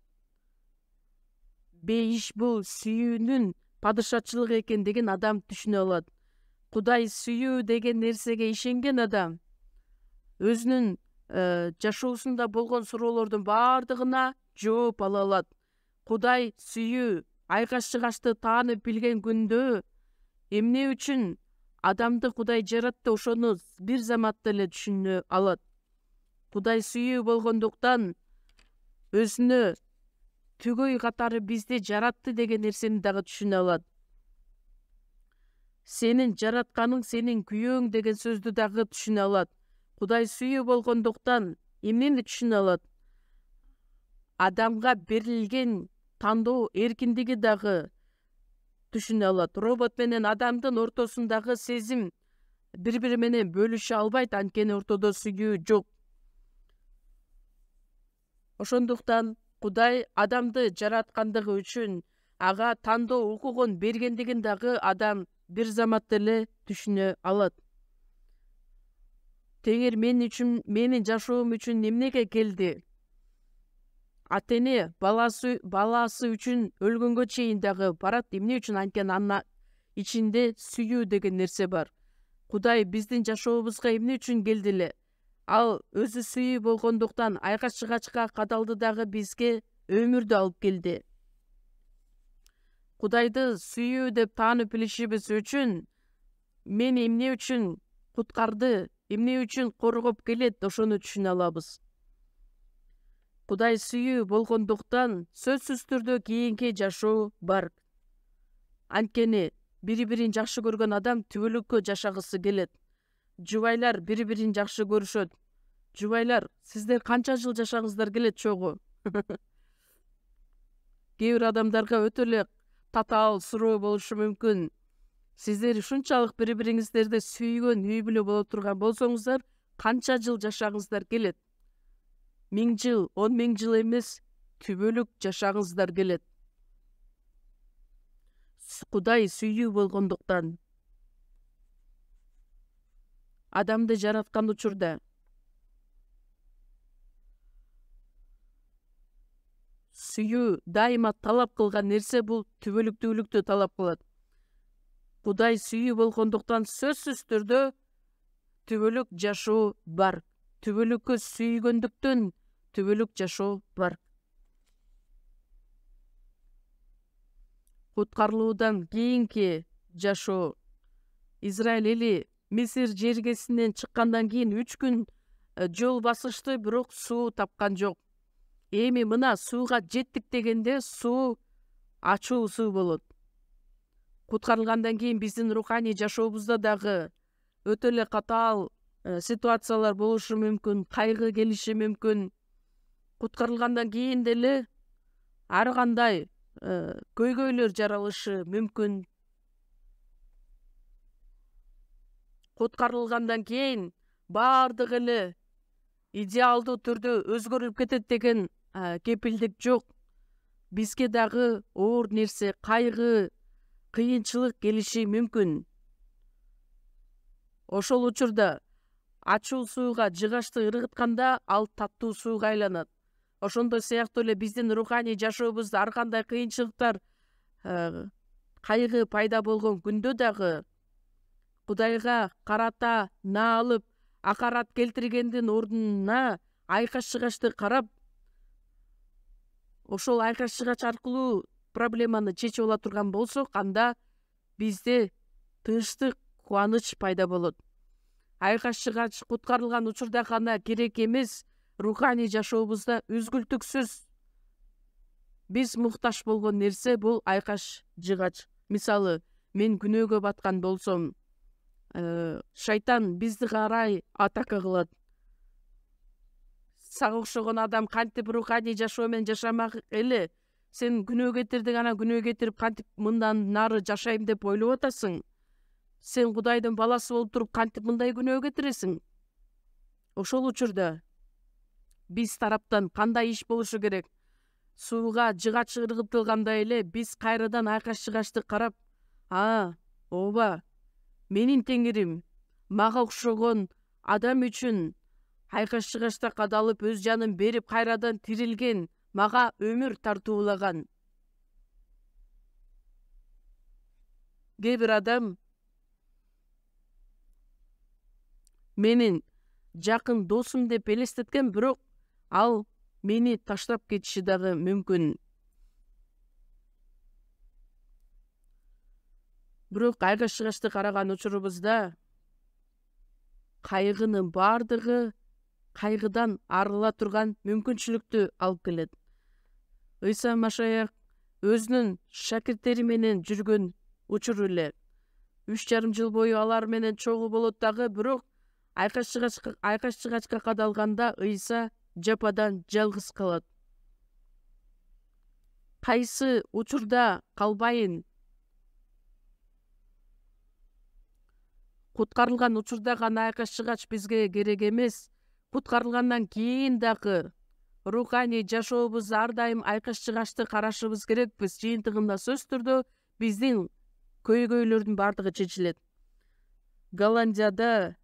бейиш бул сүйүүнүн падышачылыгы экендигин адам түшүнө алат. Кудай сүйүү деген нерсеге ишенген адам өзүнүн жашоосунда болгон суроолордун баардыгына жооп ала алат. Кудай сүйүү, айкаш-чыгачты таанып билген күндө эмне үчүн адамды Кудай жаратты, ошону бир заматта эле түшүнө алат. Кудай сүйүү болгондуктан өзүнө түгөй катары бизди жаратты деген нерсени дагы түшүнө алат. Сенин жаратканың сенин күйөөң деген сөздү дагы түшүнө алат. Кудай сүйүү болгондуктан эмнени түшүнө алат? Адамга берилген тандоо эркиндиги дагы түшүнө алат. Робот менен адамдын ортосундагы сезим бири-бири менен бөлүшө албайт, анткени ортодо сүйүү жок. Ошондуктан Кудай адамды жараткандыгы үчүн ага тандоо укугун бергендигин дагы адам бир заматта эле түшүнө алат. Теңир менин жашоом үчүн эмнеге келди? Ата-эне баласы үчүн өлгөнгө чейин дагы барат. Эмне үчүн? Анткени анын ичинде сүйүү деген нерсе бар. Кудай биздин жашообузга эмне үчүн келди эле? Ал өзү сүйүү болгондуктан айкаш-чыгачка кадалды дагы бизге өмүрдү алып келди. Кудайды сүйүү деп таанып билишибиз үчүн мени эмне үчүн куткарды, эмне үчүн коргоп келет, ошону түшүнө алабыз. Кудай сүйүү болгондуктан сөзсүз түрдө кийинки жашоо бар. Анткени бири-бирин жакшы көргөн адам түбөлүккө жашагысы келет. Жубайлар бири-бирин жакшы көрүшөт. Жубайлар, сиздер канча жыл жашагыңыздар келет чогуу? Кээ бир адамдарга өтө эле татаал суроо болушу мүмкүн. Сиздер ушунчалык бири-бириңиздерди сүйгөн үй бүлө боло турган болсоңуздар, канча жыл жашагыңыздар келет? 1000 жыл, 10 000 жыл эмес, түбөлүк жашагыңыздар келет. Кудай сүйүү болгондуктан адамды жараткан учурда сүйүү дайыма талап кылган нерсе бул түбөлүктүүлүктү талап кылат. Кудай сүйүү болгондуктан сөзсүз түрдө түбөлүк жашоо бар. Түбөлүккө сүйгөндүктөн түбөлүк жашоо бар. Куткарылуудан кийинки жашоо. Израиль эли Мисир жергесинен чыккандан кийин 3 күн жол басышты, бирок суу тапкан жок. Эми мына сууга жеттик дегенде суу ачуу суу болот. Куткарылгандан кийин биздин руханий жашообузда дагы өтө эле катаал ситуациялар болушу мүмкүн, кайгы келиши мүмкүн. Куткарылгандан кийин деле ар кандай көйгөйлөр жаралышы мүмкүн. Куткарылгандан кийин баардыгы эле идеалдуу түрдө өзгөрүп кетет деген кепилдик жок. Бизге дагы оор нерсе, кайгы, кыйынчылык келиши мүмкүн. Ошол учурда ачуу сууга жыгачты ыргытканда ал таттуу сууга айланат. Ошондой сыяктуу эле биздин руханий жашообузда ар кандай кыйынчылыктар, кайгы пайда болгон күндө дагы Кудайга карата наалып, акарат келтиргендин ордуна айкаш-чыгачты карап, ошол айкаш-чыгач аркылуу проблеманы чечип ала турган болсок, анда бизде тынчтык, кубаныч пайда болот. Айкаш-чыгач куткарылган учурда гана керек эмес, руханий жашообузда үзгүлтүксүз биз муктаж болгон нерсе бул айкаш-чыгач. Мисалы, мен күнөөгө баткан болсом, шайтан бизди карай атака кылат. Сага окшогон адам кантип руханий жашоо менен жашамак эле, сен күнөө кетирдиң, ана күнөө кетирип кантип мындан нары жашайм деп ойлоп атасың? Сен Кудайдын баласы болуп туруп кантип мындай күнөө кетиресиң? Ошол учурда биз тараптан кандай иш болушу керек? Сууга жыгач ыргытылгандай эле биз кайрадан айкаш-чыгачты карап, ооба, менин теңирим мага окшогон адам үчүн айкаш-чыгачта кадалып өз жанын берип кайрадан тирилген, мага өмүр тартуулаган. Кээ бир адам менин жакын досум деп элестеткен, бирок ал мени таштап кетиши дагы мүмкүн. Бирок айкаш-чыгачты караган учурубузда кайгынын бардыгы кайгыдан арыла турган мүмкүнчүлүктү алып келет. Ыйса Машаяк өзүнүн шакирттери менен жүргөн учуру эле 3,5 жыл бою алар менен чогуу болот дагы, бирок айкаш-чыгачка кадалганда Ыйса жападан жалгыз калат. Кайсы учурда калбайын? Куткарылган учурда гана айкаш-чыгач бизге керек эмес. Куткарылгандан кийин дагы руханий жашообузда ар дайым айкаш-чыгачты карашыбыз керекпиз. Жыйынтыгында сөз түрдө биздин көйгөйлөрдүн бардыгы чечилет. Голландияда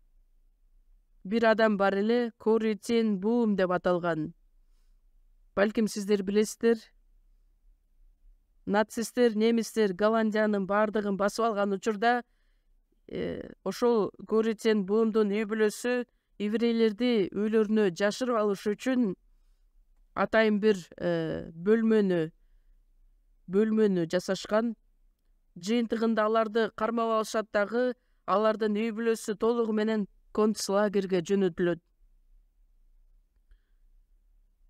бир адам бар эле, Кори тен Буум деп аталган. Балким сиздер билесиздер. Нацисттер, немистер Голландиянын бардыгын басып алган учурда ошол Кори тен Буумдун үй бүлөсү еврейлерди үйлөрүнө жашырып алыш үчүн атайын бир бөлмөнү жасашкан. Жыйынтыгында аларды кармап алышат дагы, алардын үй бүлөсү толугу менен концлагерге жөнөтүлөт.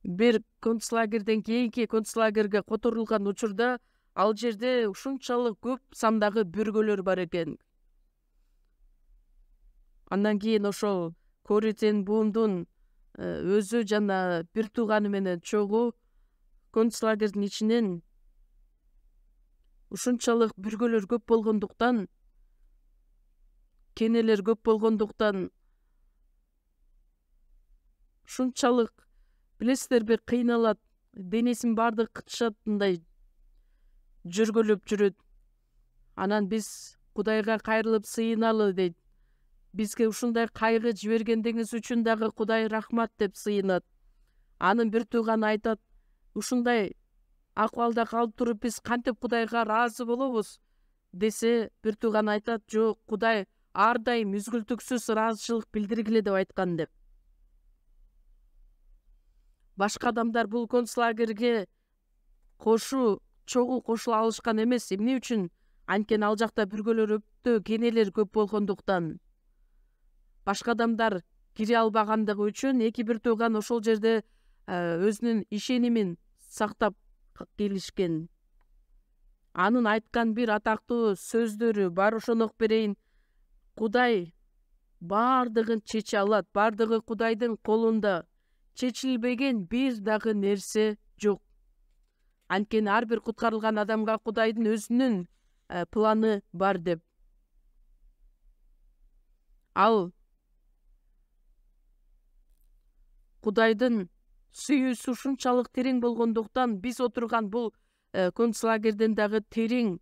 Бир концлагерден кийинки концлагерге которулган учурда ал жерде ушунчалык көп сандагы бүргөлөр бар экен. Андан кийин ошол Кори тен Буумдун өзү жана бир тууганы менен чогуу концлагердин ичинен ушунчалык бүргөлөр көп болгондуктан, кенелер көп болгондуктан, ушунчалык билесиздерби кыйналат, денесин бардыгы кытышатындай жөргөлөп жүрөт. Анан биз Кудайга кайрылып сыйыналы дейт. Бизге ушундай кайгы жибергендиңиз үчүн дагы Кудай рахмат деп сыйынат. Анын бир тууганы айтат, ушундай акыбалда калып туруп биз кантип Кудайга ыраазы болобуз десе, бир тууган айтат, жок, Кудай ар дайым үзгүлтүксүз ыраазычылык билдиргиле деп айткан деп. Башка адамдар бул концлагерге чогуу кошула алышкан эмес. Эмне үчүн? Анткени ал жакта бүргөлөр өптө, кенелер көп болгондуктан. Башка адамдар кире албагандыгы үчүн эки бир тууган ошол жерде өзүнүн ишенимин сактап келишкен. Анын айткан бир атактуу сөздөрү бар, ошону окуп берейин. Кудай бардыгын чече алат, бардыгы Кудайдын колунда. Чечилбеген бир дагы нерсе жок. Анткени ар бир куткарылган адамга Кудайдын өзүнүн планы бар деп. Ал Кудайдын сүйүүсү ушунчалык терең болгондуктан биз отурган бул концлагерден дагы терең.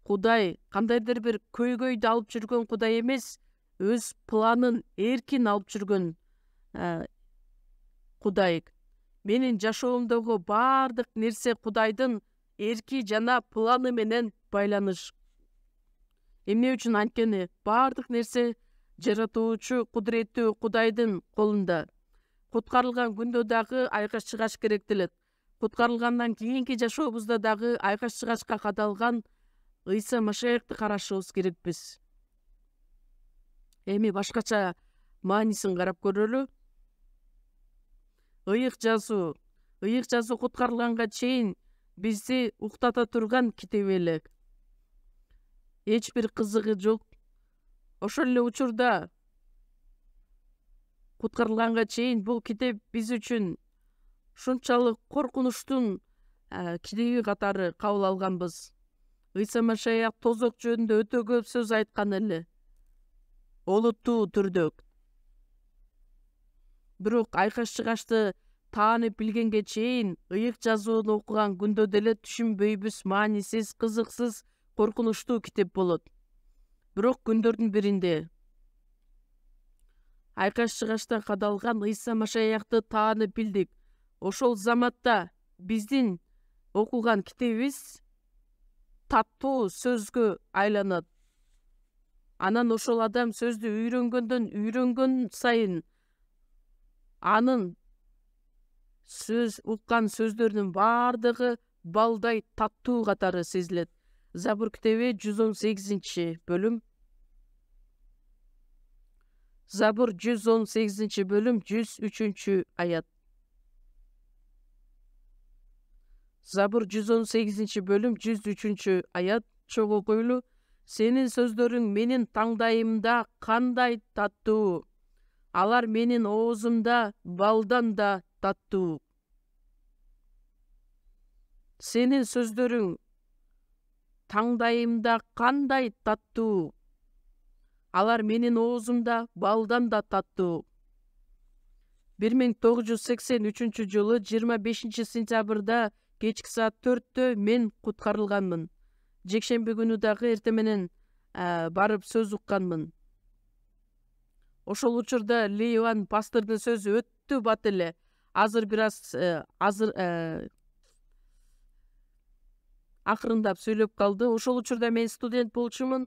Кудай кандайдыр бир көйгөйдү алып жүргөн Кудай эмес, өз планын эркин алып жүргөн Кудай. Менин жашоомдогу бардык нерсе Кудайдын эрки жана планы менен байланыш. Эмне үчүн? Анткени бардык нерсе жаратуучу кудуреттүү Кудайдын колунда. Куткарылган күндө дагы айкаш-чыгач керектелет. Куткарылгандан кийинки жашообузда дагы айкаш-чыгачка кадалган Ыйса Машаякты карашыбыз керекпиз. Эми башкача маанисин карап көрөлү. Ыйык жазуу куткарылганга чейин бизди уктата турган китеп эле. Эч бир кызыгы жок. Ошол эле учурда куткарылганга чейин бул китеп биз үчүн ушунчалык коркунучтун кириби катары кабыл алганбыз. Ыйса Машаях тозок жөнүндө өтө көп сөз айткан эле, олуттуу түрдө. Бирок айкаш-чыгашты таанып билгенге чейин ыйык жазууну окуган күндө деле түшүнбөйбүз, маанисиз, кызыксыз, коркунучтуу китеп болот. Бирок күндөрдүн биринде айкаш-чыгаштан кадалган Ыйса Машаякты таанып билдик. Ошол заматта биздин окуган китебибиз таттуу сөзгө айланат. Анан ошол адам сөздү үйрөнгөн сайын анын сөз уккан сөздөрдүн баардыгы балдай таттуу катары сезилет. Забур китеби 118-бөлүм. Забур 118-бөлүм 103-аят. Забур 118-бөлүм 103-аят чогуу койлу: Сенин сөздөрүң менин таңдайымда кандай таттуу, алар менин оозумда балдан да таттуу. Сенин сөздөрүң таңдайымда кандай таттуу, алар менин оозумда балдан да таттуу. 1983-жылы 25-сентябрда кечки саат 4-тө мен куткарылганмын. Жекшемби күнү дагы эртең менен барып сөз укканмын. Ошол учурда Ливан пастордун сөзү өтө бат эле. Азыр бир аз акырындап сүйлөп калды. Ошол учурда мен студент болчумун.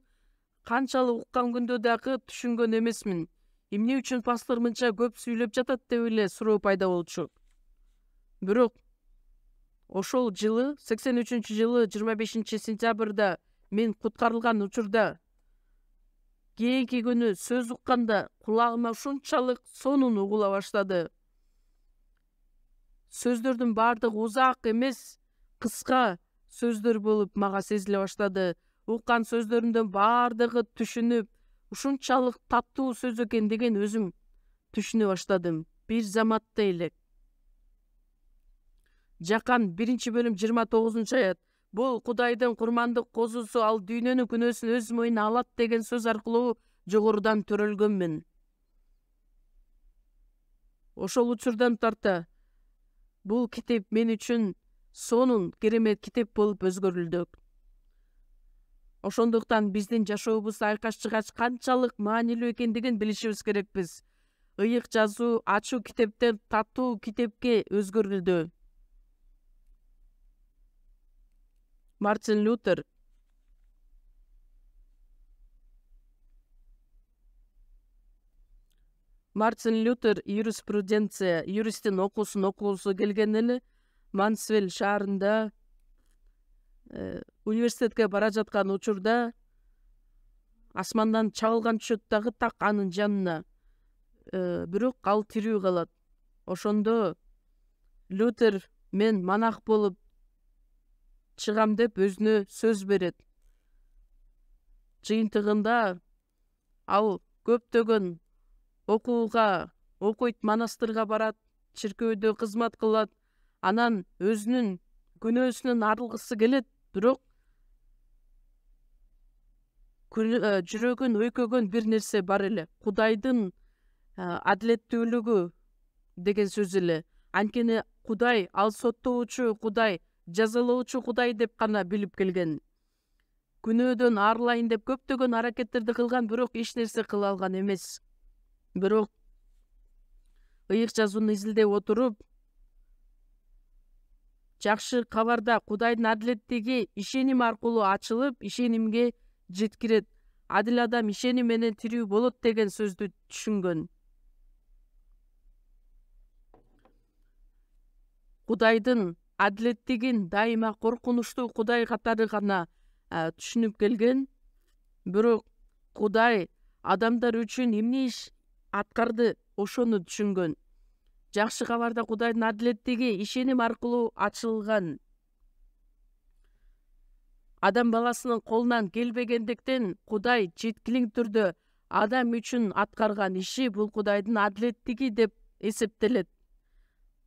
Канчалык уккан күндө дагы түшүнгөн эмесмин. Эмне үчүн пастор мынча көп сүйлөп жатат деп эле суроо пайда болчу. Бирок ошол жылы 83-жылы 25-сентябрда мен куткарылган учурда кийинки күнү сөз укканда кулагыма ушунчалык сонун угула баштады. Сөздөрдүн баардыгы узак эмес, кыска сөздөр болуп мага сезиле баштады. Уккан сөздөрүмдүн баардыгы түшүнүп, ушунчалык таттуу сөз экен деген өзүм түшүнө баштадым. Бир заматта эле. Жакан 1-бөлүм 29-аят. Бул Кудайдын курмандык козусу, ал дүйнөнүн күнөөсүн өз мойнуна алат деген сөз аркылуу жогорудан төрөлгөнмүн. Ошол учурдан тарта бул китеп мен үчүн сонун керемет китеп болуп өзгөрүлдү. Ошондуктан биздин жашообузда айкаш-чыгач канчалык маанилүү экендигин билишибиз керекпиз. Ыйык жазуу ачуу китептен таттуу китепке өзгөрүлдү. Мартин Лютер юриспруденция, юристтин окуусун окуусу келген эле. Мансвелл шаарында университетке бара жаткан учурда асмандан чагылган түшөт дагы так анын жанына. Бирок ал тирүү калат. Ошондо Лютер мен монах болуп чыгам деп өзүнө сөз берет. Жыйынтыгында ал көптөгөн окуйт, монастырга барат, чиркөөдө кызмат кылат. Анан өзүнүн күнөөсүнөн арылгысы келет, бирок жүрөгүн өйкөгөн бир нерсе бар эле. Кудайдын адилеттүүлүгү деген сөз эле. Анткени Кудай ал соттоочу Кудай, жазалоочу Кудай деп гана билип келген. Күнөөдөн арылайын деп көптөгөн аракеттерди кылган, бирок эч нерсе кыла алган эмес. Бирок ыйык жазууну изилдеп отуруп, жакшы кабарда Кудайдын адилеттиги ишеним аркылуу ачылып, ишенимге жеткирет. Адил адам ишеним менен тирүү болот деген сөздү түшүнгөн. Кудайдын адилеттигин дайыма коркунучтуу Кудай катары гана түшүнүп келген. Бирок Кудай адамдар үчүн эмне иш аткарды, ошону түшүнгөн. Жакшы кабарда Кудайдын адилеттиги ишеним аркылуу ачылган. Адам баласынын колунан келбегендиктен Кудай четкилиң түрдө адам үчүн аткарган иши бул Кудайдын адилеттиги деп эсептелет.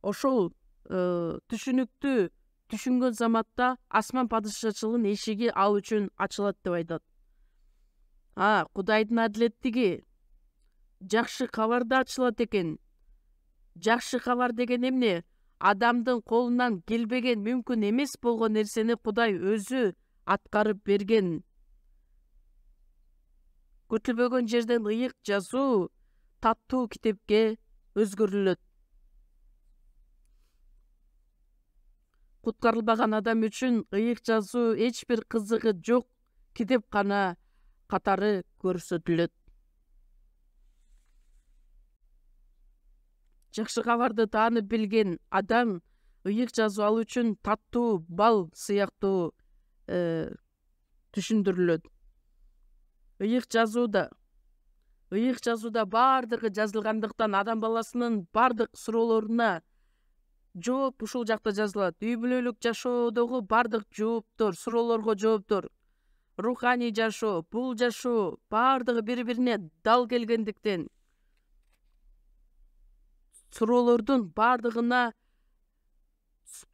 Ошол түшүнүктүү түшүнгөн заматта асман падышачылыгынын эшиги ал үчүн ачылат деп айтат. Кудайдын адилеттиги жакшы кабарда ачылат экен. Жакшы кабар деген эмне? Адамдын колунан келбеген, мүмкүн эмес болгон нерсени Кудай өзү аткарып берген. Күтүлбөгөн жерден ыйык жазуу таттуу китепке өзгөрүлөт. Куткарылбаган адам үчүн ыйык жазуу эч бир кызыгы жок китепкана катары көрсөтүлөт. Жакшы кабарды таанып билген адам ыйык жазуу ал үчүн таттуу бал сыяктуу түшүндүрүлөт. Ыйык жазууда бардыгы жазылгандыктан адам баласынын бардык суроолоруна жооп ушул жакта жазылат. Үй бүлөлүк жашоодогу бардык жооптор, суроолорго жооптор, руханий жашоо, бул жашоо бардыгы бири-бирине дал келгендиктен суроолордун бардыгына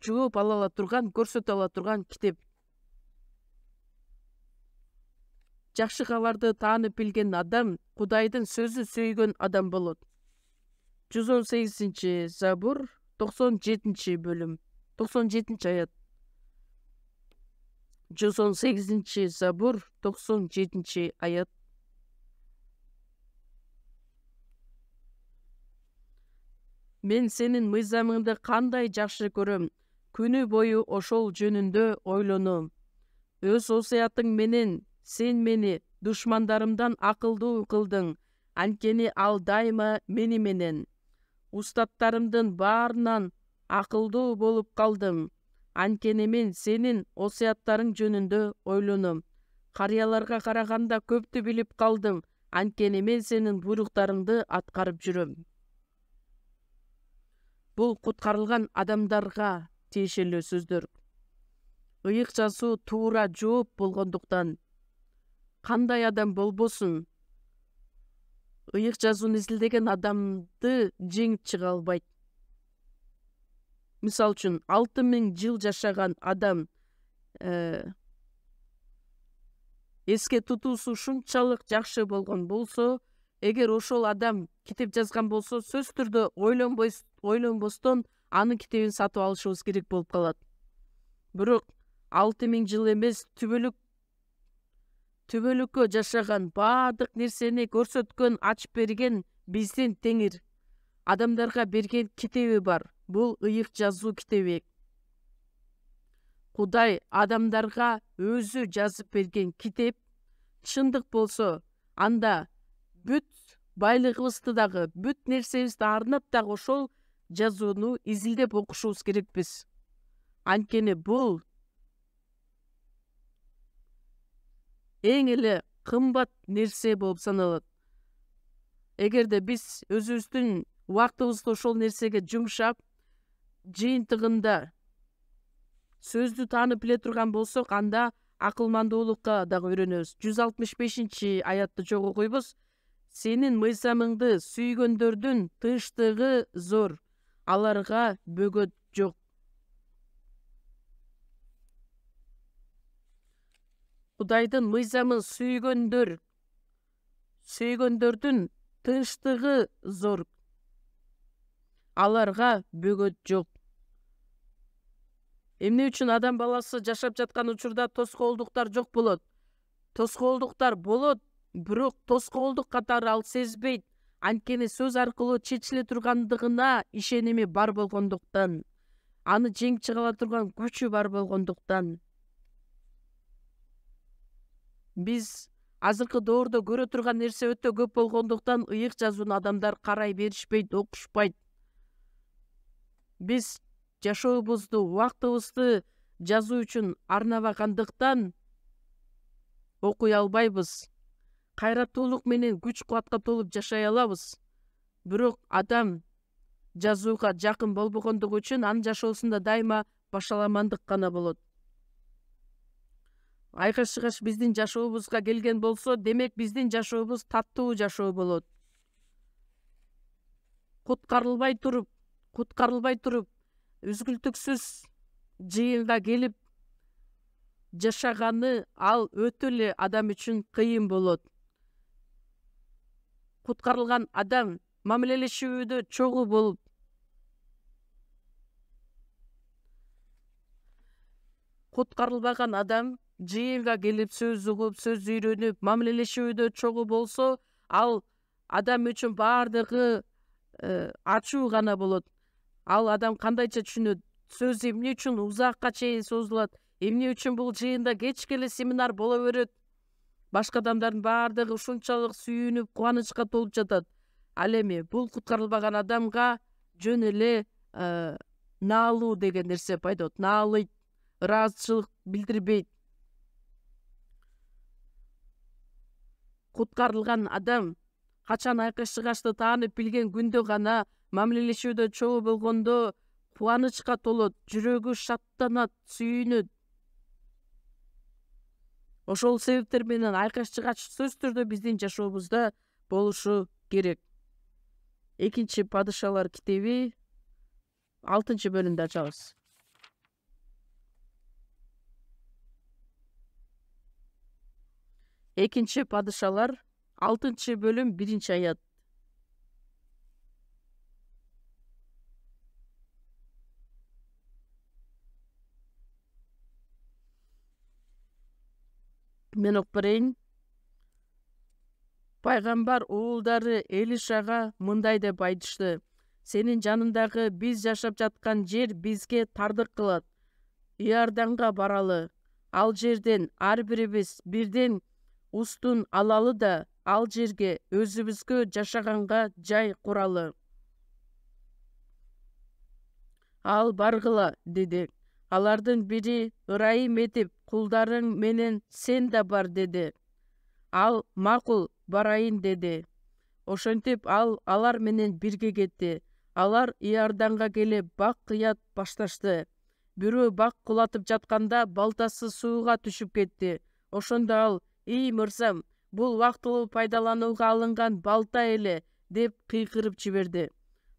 жооп ала турган, көрсөтө ала турган китеп. Жакшы кабарды таанып билген адам Кудайдын сөзү сөйгөн адам болот. 118 Забур 97 бөлүм 97 аят. 118 Забур 97 аят. Мен сенин мыйзамыңды кандай жакшы көрөм, күнү бою ошол жөнүндө ойлоном. Өз осуятың менен сен мени душмандарымдан акылдуу кылдың, анткени ал дайыма мени менен. Устаттарымдын баарынан акылдуу болуп калдым, анткени мен сенин осуяттарың жөнүндө ойлоном. Карыяларга караганда көптү билип калдым, анткени мен сенин буйруктарыңды аткарып жүрөм. Бул куткарылган адамдарга тиешелүү сөздөр. Ыйык жазуу туура жооп болгондуктан кандай адам болбосун, ыйык жазууну изилдеген адамды жеңип чыга албайт. Мисал үчүн 6000 жыл жашаган адам эске тутуусу ушунчалык жакшы болгон болсо, эгер ошол адам китеп жазган болсо, сөзсүз түрдө ойлонбостон анын китебин сатып алышыбыз керек болуп калат. Бирок 6000 жыл эмес, түбөлүккө жашаган, баардык нерсени көрсөткөн, ачып берген биздин Теңир адамдарга берген китеби бар. Бул ыйык жазуу китеби. Кудай адамдарга өзү жазып берген китеп чындык болсо, анда бүт байлыгыбызды дагы, бүт нерсебизди арнап дагы ошол жазууну изилдеп окушубуз керекпиз. Анткени бул эң эле кымбат нерсе болуп саналат. Эгерде биз өзүбүздүн убактыбызды ошол нерсеге жумшап, жыйынтыгында сөздү таанып биле турган болсок, анда акылмандуулукка дагы үйрөнөбүз. 165 аятты жок окуйбуз. Сенин мыйзамыңды сүйгөндөрдүн тынчтыгы зор, аларга бөгөт жок. Кудайдын мыйзамын сүйгөндөрдүн тынчтыгы зор, аларга бөгөт жок. Эмне үчүн адам баласы жашап жаткан учурда тоскоолдуктар жок болот? Тоскоолдуктар болот, бирок тоскоолдук катары ал сезбейт, анткени сөз аркылуу чечиле тургандыгына ишеними бар болгондуктан, аны жеңип чыга ала турган күчү бар болгондуктан. Биз азыркы доордо көрө турган нерсе өтө көп болгондуктан ыйык жазууну адамдар карай беришпейт, окушпайт. Биз жашообузду, убактыбызды жазуу үчүн арнабагандыктан окуй албайбыз. Кайраттуулук менен күч кубатка толуп жашай алабыз. Бирок адам жазууга жакын болбогондугу үчүн анын жашоосунда дайыма башаламандык гана болот. Айкаш биздин жашообузга келген болсо, демек биздин жашообуз таттуу жашоо болот. Куткарылбай туруп, үзгүлтүксүз жыйынга келип жашаганы ал өтө эле адам үчүн кыйын болот. Куткарылган адам мамилелешүүдө чогуу болуп, куткарылбаган адам жыйынга келип сөз угуп, сөз үйрөнүп, мамилелешүүдө чогуу болсо, ал адам үчүн баардыгы ачуу гана болот. Ал адам кандайча түшүнөт, сөз эмне үчүн узакка чейин созулат, эмне үчүн бул жыйында кечке эле семинар боло берет. Башка адамдардын баардыгы ушунчалык сүйүнүп, кубанычка толуп жатат. Ал эми бул куткарылбаган адамга жөн эле наалуу деген нерсе пайда болот. Наалыйт, ыраазычылык билдирбейт. Куткарылган адам качан айкаш чыгашты таанып билген күндө гана, мамилелешүүдө чогуу болгондо кубанычка толот, жүрөгү шаттанат, сүйүнөт. Ошол себептер менен айкаш чыгач сөзсүз түрдө биздин жашообузда болушу керек. Экинчи Падышалар китеби 6-бөлүмдө ачабыз. Экинчи Падышалар 6-бөлүм 1-аят. Мен окуп берейин. Пайгамбар уулдары Элишага мындай деп айтышты: сенин жанындагы биз жашап жаткан жер бизге тардык кылат. Иорданга баралы. Ал жерден ар бирибиз бирден устун алалы да, ал жерге өзүбүзгө жашаганга жай куралы. Ал баргыла, деди. Алардын бири ырайым этип, кулдарың менен сен да бар, деди. Ал макул, барайын, деди. Ошентип ал алар менен бирге кетти. Алар Иорданга келип бак кыят башташты. Бирөө бак кулатып жатканда балтасы сууга түшүп кетти. Ошондо ал: "Ий мырзам, бул убактылуу пайдаланууга алынган балта эле", деп кыйкырып жиберди.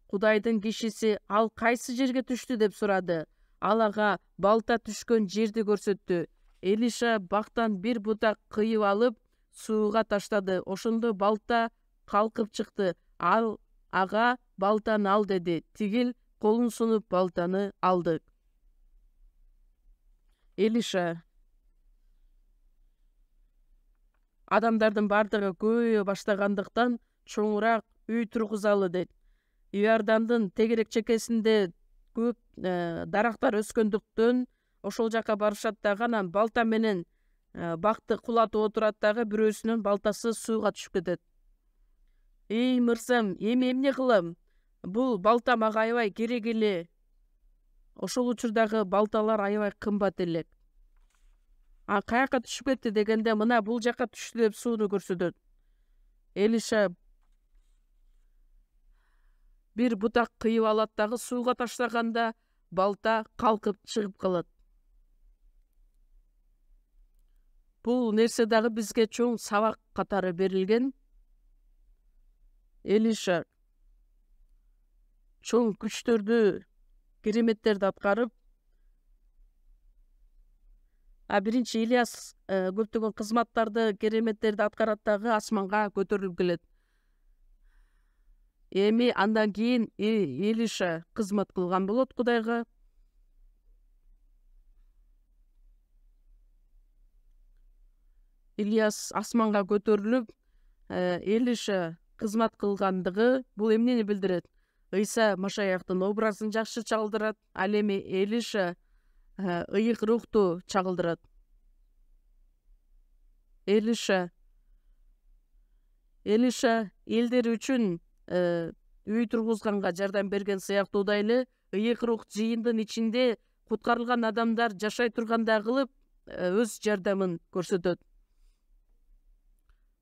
Кудайдын кишиси: "Ал кайсы жерге түштү?" деп сурады. Ал ага балта түшкөн жерди көрсөттү. Элиша бактан бир бутак кыйып алып, сууга таштады. Ошондо балта калкып чыкты. Ал ага: "Балтаны ал", деди. Тигил колун сунуп балтаны алды. Элиша адамдардын бардыгы көбөйө баштагандыктан чоңураак үй тургузалы дейт. Иордандын тегерек чекесинде көп дарактар өскөндүктөн ошол жака барышат дагы, анан балта менен бакты кулатып отурат дагы, бирөөсүнүн балтасы сууга түшүп кетет. "Эй мырзам, эми эмне кылам? Бул балта мага аябай керек эле". Ошол учурдагы балталар аябай кымбат элек. Каяка түшүп кетти дегенде, мына бул жака түштү деп сууну көрсөтөт. Элиша бир бутак кыйып алат дагы, сууга таштаганда балта калкып чыгып калат. Бул нерсе дагы бизге чоң сабак катары берилген. Элиша чоң күчтөрдү, кереметтерди аткарып, биринчи Ильяс көптөгөн кызматтарды, кереметтерди аткарат дагы, асманга көтөрүлүп келет. Эми андан кийин Элиша кызмат кылган болот Кудайга. Ильяс асманга көтөрүлүп, Элиша кызмат кылгандыгы бул эмнени билдирет? Ыйса Машаяктын образын жакшы чагылдырат. Ал эми Элиша ыйык рухту чагылдырат. Элиша элдер үчүн үй тургузганга жардам берген сыяктуудай эле, ыйык рух жыйындын ичинде куткарылган адамдар жашай тургандай кылып өз жардамын көрсөтөт.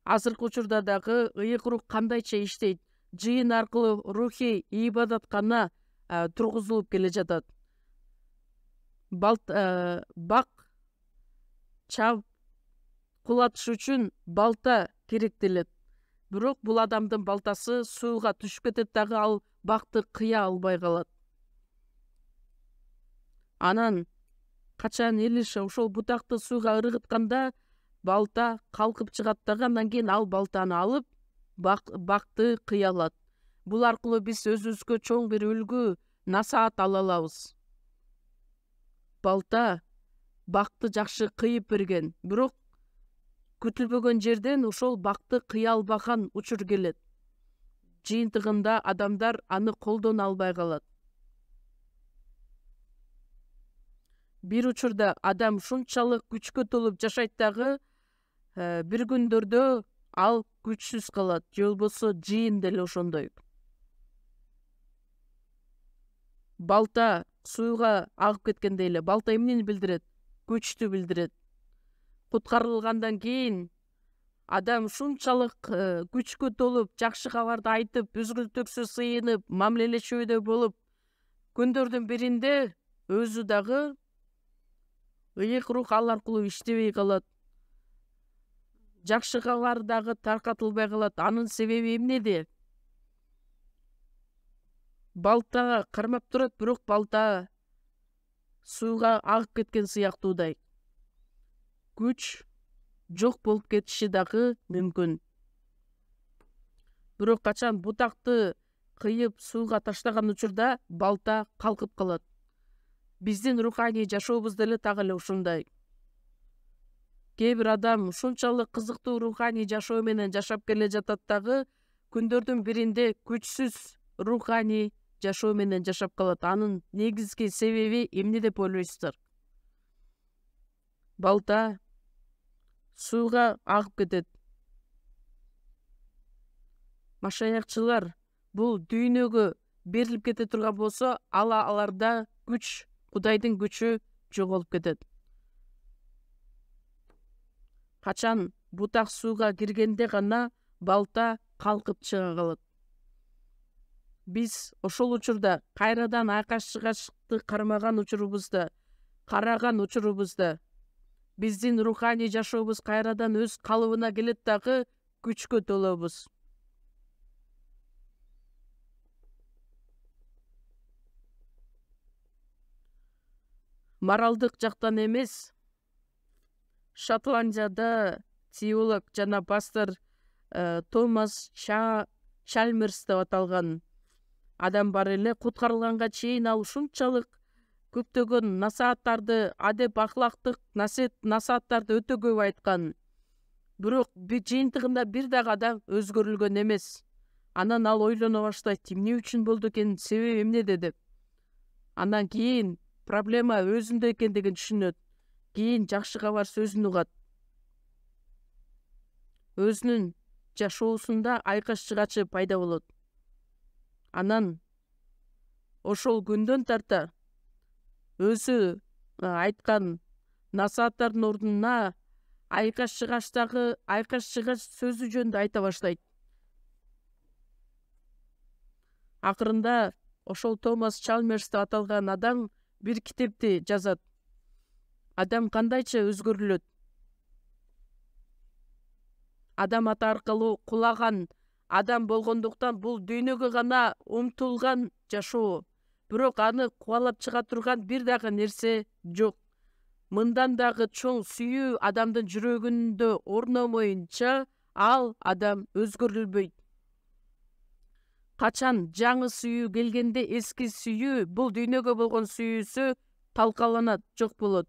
Азыркы учурда дагы ыйык рух кандайча иштейт? Жыйын аркылуу рухий ибадаткана тургузулуп келе жатат. Бак чап кулатыш үчүн балта керектелет. Бирок бул адамдын балтасы сууга түшүп кетет дагы, ал бакты кыя албай калат. Анан качан Элиша ошол бутакты сууга ыргытканда балта калкып чыгат дагы, андан кийин ал балтаны алып бакты кыя алат. Бул аркылуу биз өзүбүзгө чоң бир үлгү, насаат ала алабыз. Балта бакты жакшы кыйып берген, бирок күтүлбөгөн жерден ошол бакты кыя албаган учур келет. Жыйынтыгында адамдар аны колдоно албай калат. Бир учурда адам ушунчалык күчкө толуп жашайт дагы, бир күндөрдө ал күчсүз калат, же болбосо жыйын деле ошондой. Балта сууга агып кеткенде эле балта эмнени билдирет? Күчтү билдирет. Куткарылгандан кийин адам ушунчалык күчкө толуп, жакшы кабарды айтып, үзгүлтүксүз сыйынып, мамилелешүүдөй болуп, күндөрдүн биринде өзү дагы ыйык рух ал аркылуу иштебей калат. Жакшы кабар дагы таркатылбай калат. Анын себеби эмнеде? Балта кармап турат, бирок балта сууга агып кеткен сыяктуудай. Күч жок болуп кетиши дагы мүмкүн. Бирок качан бутакты кыйып сууга таштаган учурда балта калкып калат. Биздин руханий жашообуз деле так эле ушундай. Кээ бир адам ушунчалык кызыктуу руханий жашоо менен жашап келе жатат дагы, күндөрдүн биринде күчсүз руханий жашоо менен жашап калат. Анын негизги себеби эмне деп ойлойсуздар? Балта сууга агып кетет. Машаякчылар бул дүйнөгө берилип кете турган болсо, аларда күч, Кудайдын күчү жоголуп кетет. Качан бутак сууга киргенде гана балта калкып чыга калат. Биз ошол учурда кайрадан айкаш-чыгашты кармаган учурубузда, караган учурубузда биздин руханий жашообуз кайрадан өз калыбына келет дагы, күчкө толобуз. Моралдык жактан эмес, Шотландияда теолог жана пастор Томас Чалмерс деп аталган адам бар эле. Куткарылганга чейин ал ушунчалык көптөгөн насааттарды, адеп ахлактык насааттарды өтө көп айткан. Бирок жыйынтыгында бир дагы адам өзгөрүлгөн эмес. Анан ал ойлоно баштайт, эмне үчүн болду экен, себеби эмнеде деп. Андан кийин проблема өзүндө экендигин түшүнөт. Кийин жакшы кабар сөзүн угат. Өзүнүн жашоосунда айкаш-чыгачы пайда болот. Анан ошол күндөн тарта өзү айткан насааттардын ордуна айкаш-чыгач сөзү жөнүндө айта баштайт. Акырында ошол Томас Чалмерс деп аталган адам бир китепти жазат. Адам кандайча өзгөрүлөт? Адам ата аркылуу кулаган адам болгондуктан бул дүйнөгө гана умтулган жашоо. Бирок аны кубалап чыга турган бир дагы нерсе жок. Мындан дагы чоң сүйүү адамдын жүрөгүндө орномоюнча, ал адам өзгөрүлбөйт. Качан жаңы сүйүү келгенде эски сүйүү, бул дүйнөгө болгон сүйүүсү талкаланат, жок болот.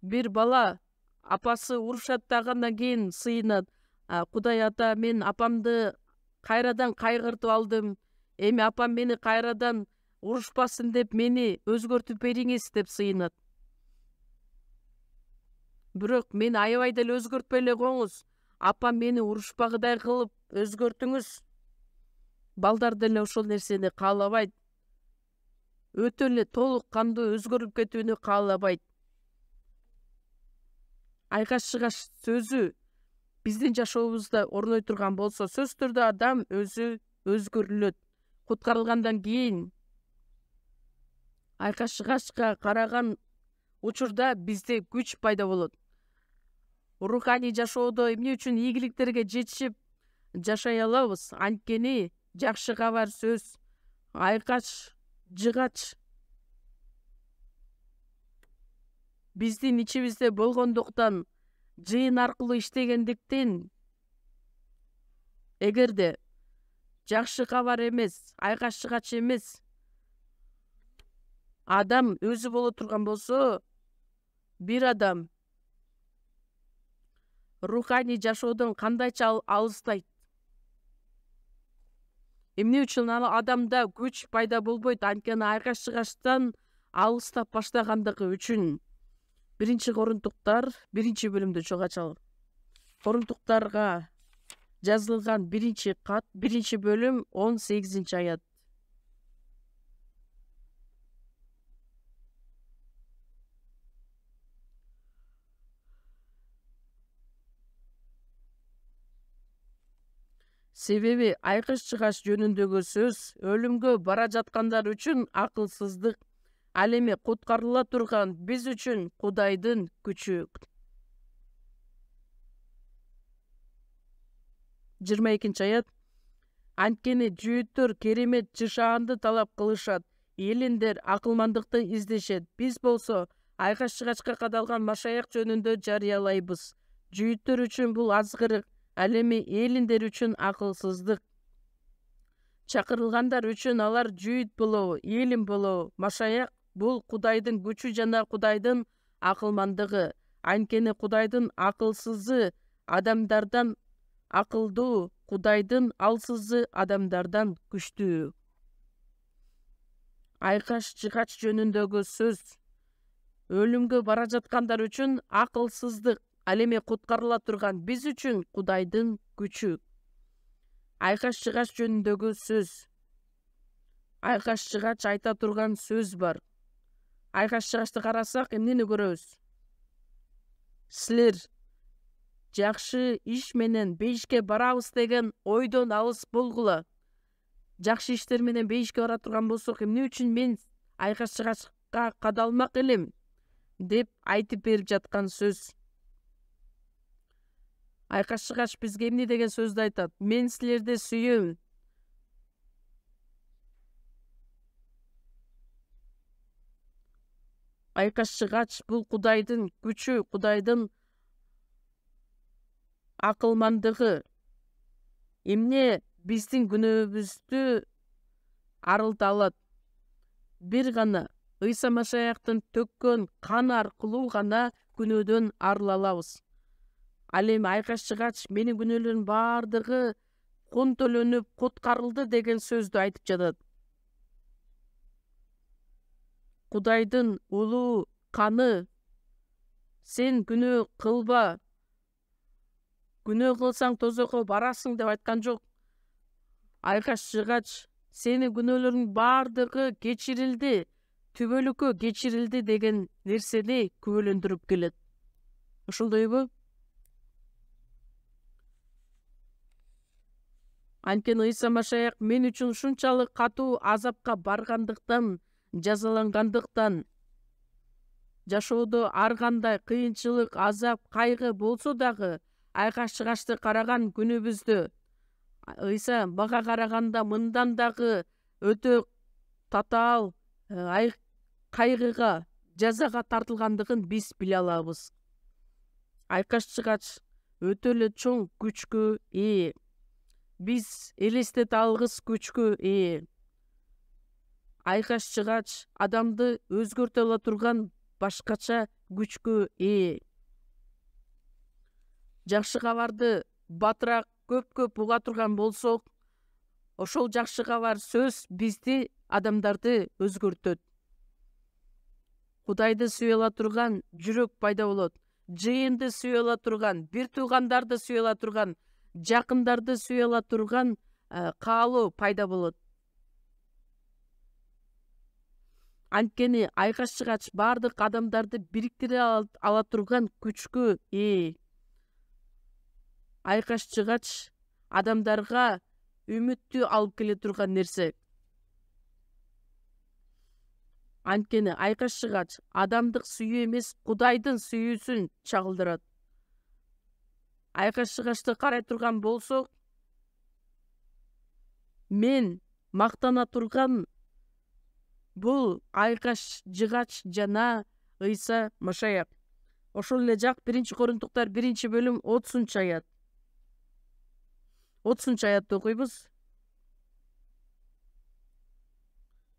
Бир бала апасы урушат дагы, андан кийин сыйынат. Кудай ата, мен апамды кайрадан кайгыртып алдым. Эми апам мени кайрадан урушпасын деп мени өзгөртүп бериңиз деп сыйынат. Бирок мени аябай деле өзгөртпөй эле коюңуз. Апам мени урушпагыдай кылып өзгөртүңүз. Балдар деле ошол нерсени каалабайт. Өтө эле толук кандуу өзгөрүп кетүүнү каалабайт. Айкаш-чыгаш сөзү биздин жашообузда орной турган болсо, сөзсүз түрдө адам өзү өзгөрүлөт. Куткарылгандан кийин айкаш-чыгачка караган учурда бизде күч пайда болот. Руханий жашоодо эмне үчүн ийгиликтерге жетишип жашай алабыз? Анткени жакшы кабар сөз, айкаш-чыгач биздин ичибизде болгондуктан, жыйын аркылуу иштегендиктен, эгерде жакшы кабар эмес, айкаш жыгач эмес адам өзү боло турган болсо, бир адам руханий жашоодон кандайча алыстайт. Эмне үчүн ал адамда күч пайда болбойт? Анткени айкаш жыгачтан алыстап баштагандыгы үчүн. Биринчи Корунтуктар 1-бөлүмдө чогуу ачалы. Корунтуктарга жазылган 1-кат 1-бөлүм 18-аят. Себеби айкаш жыгач жөнүндөгү сөз өлүмгө бара жаткандар үчүн акылсыздык, ал эми куткарыла турган биз үчүн Кудайдын күчү. 22-аят. Анткени жүйүттөр керемет жышаанды талап кылышат, элиндер акылмандыкты издешет. Биз болсо айкаш жыгачка кадалган Машаяк жөнүндө жарыялайбыз. Жүйүттөр үчүн бул азгырык, ал эми элиндер үчүн акылсыздык. Чакырылгандар үчүн алар жүйүт болобу, элин болобу, Машаяк бул Кудайдын күчү жана Кудайдын акылмандыгы. Анткени Кудайдын акылсызы адамдардан акылдуу, Кудайдын алсызы адамдардан күчтүү. Айкаш жыгач жөнүндөгү сөз өлүмгө бара жаткандар үчүн акылсыздык, ал эми куткарыла турган биз үчүн Кудайдын күчү. Айкаш жыгач жөнүндөгү сөз. Айкаш жыгач айта турган сөз бар. Айкаш жыгачты карасак, эмнени көрөбүз? Силер жакшы иш менен бейишке барабыз деген ойдон алыс болгула. Жакшы иштер менен бейишке бара турган болсок, эмне үчүн мен айкаш жыгачка кадалмак элем деп айтып берип жаткан сөз. Айкаш жыгач бизге эмне деген сөздү айтат? Мен силерди сүйөм. Айкаш жыгач бул Кудайдын күчү, Кудайдын акылмандыгы. Эмне биздин күнөөбүздү арылта алат? Бир гана Ыйса Машаяктын төккөн каны аркылуу гана күнөөдөн арыла алабыз. Ал эми айкаш жыгач менин күнөөлөрүмдүн баардыгы кун төлөнүп куткарылды деген сөздү айтып жатат. Кудайдын улуу каны, сен күнөө кылба, күнөө кылсаң тозокко барасың деп айткан жок. Айкаш жыгач сенин күнөөлөрүңдүн баардыгы кечирилди, түбөлүккө кечирилди деген нерсени күбөлөндүрүп келет. Ошондойбу? Анткени Ыйса Машаяк мен үчүн ушунчалык катуу азапка баргандыктан, жазалангандыктан, жашоодо ар кандай кыйынчылык, азап, кайгы болсо дагы айкаш жыгачты караган күнүбүздө Ыйса мага караганда мындан дагы өтө татаал кайгыга, жазага тартылгандыгын биз биле алабыз. Айкаш жыгач өтө эле чоң күчкө ээ. Биз элестете алгыс күчкө ээ. Айкаш жыгач адамды өзгөртө ала турган башкача күчкө ээ. Жакшы кабарды батыраак көп уга турган болсок, ошол жакшы кабар сөз бизди, адамдарды өзгөртөт. Кудайды сүйө ала турган жүрөк пайда болот. Жыйынды сүйө ала турган, бир туугандарды сүйө ала турган, жакындарды сүйө ала турган каалоо пайда болот. Анткени айкаш жыгач бардык адамдарды бириктире ала турган күчкө ээ. Айкаш жыгач адамдарга үмүттү алып келе турган нерсе. Анткени айкаш жыгач адамдык сүйүү эмес, Кудайдын сүйүүсүн чагылдырат. Айкаш жыгачты карай турган болсок, мен мактана турган бул айкаш жыгач жана Ыйса Машаяк. Ошол эле жак 1-Корунтуктар 1-бөлүм 30-аят. 30-аятты окуйбуз.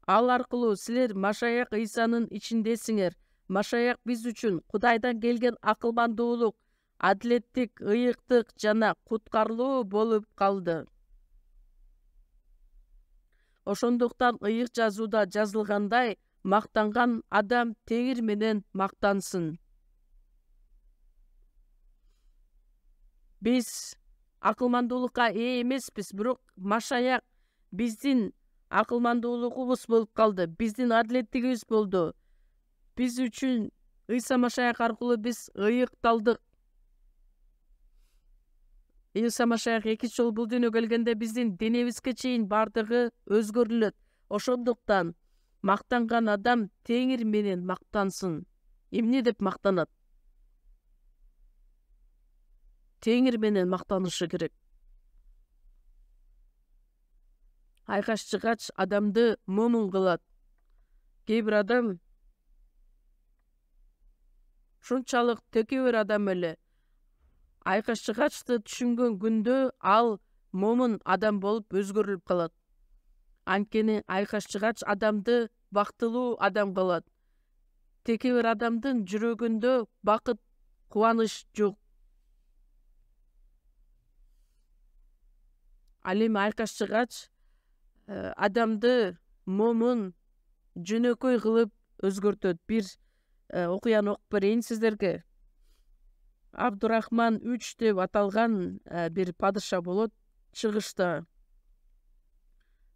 Ал аркылуу силер Машаяк Ыйсанын ичиндесиңер. Машаяк биз үчүн Кудайдан келген акылмандуулук, адилеттик, ыйыктык жана куткарылуу болуп калды. Ошондуктан ыйык жазууда жазылгандай, мактанган адам теңир менен мактансын. Биз акылмандуулукка ээ эмеспиз, бирок Машаяк биздин акылмандуулугубуз болуп калды, биздин адилеттигибиз болду. Биз үчүн Ыйса Машаяк аркылуу биз ыйыкталдык. Ыйса Машаяк экинчи жолу бул дүйнөгө келгенде биздин денебизге чейин бардыгы өзгөрүлөт. Ошондуктан мактанган адам теңир менен мактансын. Эмне деп мактанат? Теңир менен мактанышы керек. Айкаш-чыгач адамды момун кылат. Кээ бир адам ушунчалык текебер адам эле. Айкаш-чыгачты түшүнгөн күндө ал момун адам болуп өзгөрүлүп калат. Анткени айкаш-чыгач адамды бактылуу адам кылат. Текебер адамдын жүрөгүндө бакыт, кубаныч жок. Ал эми айкаш-чыгач адамды момун, жөнөкөй кылып өзгөртөт. Бир окуяны окуп берейин сиздерге. Абдурахман 3 деп аталган бир падыша болот чыгышта.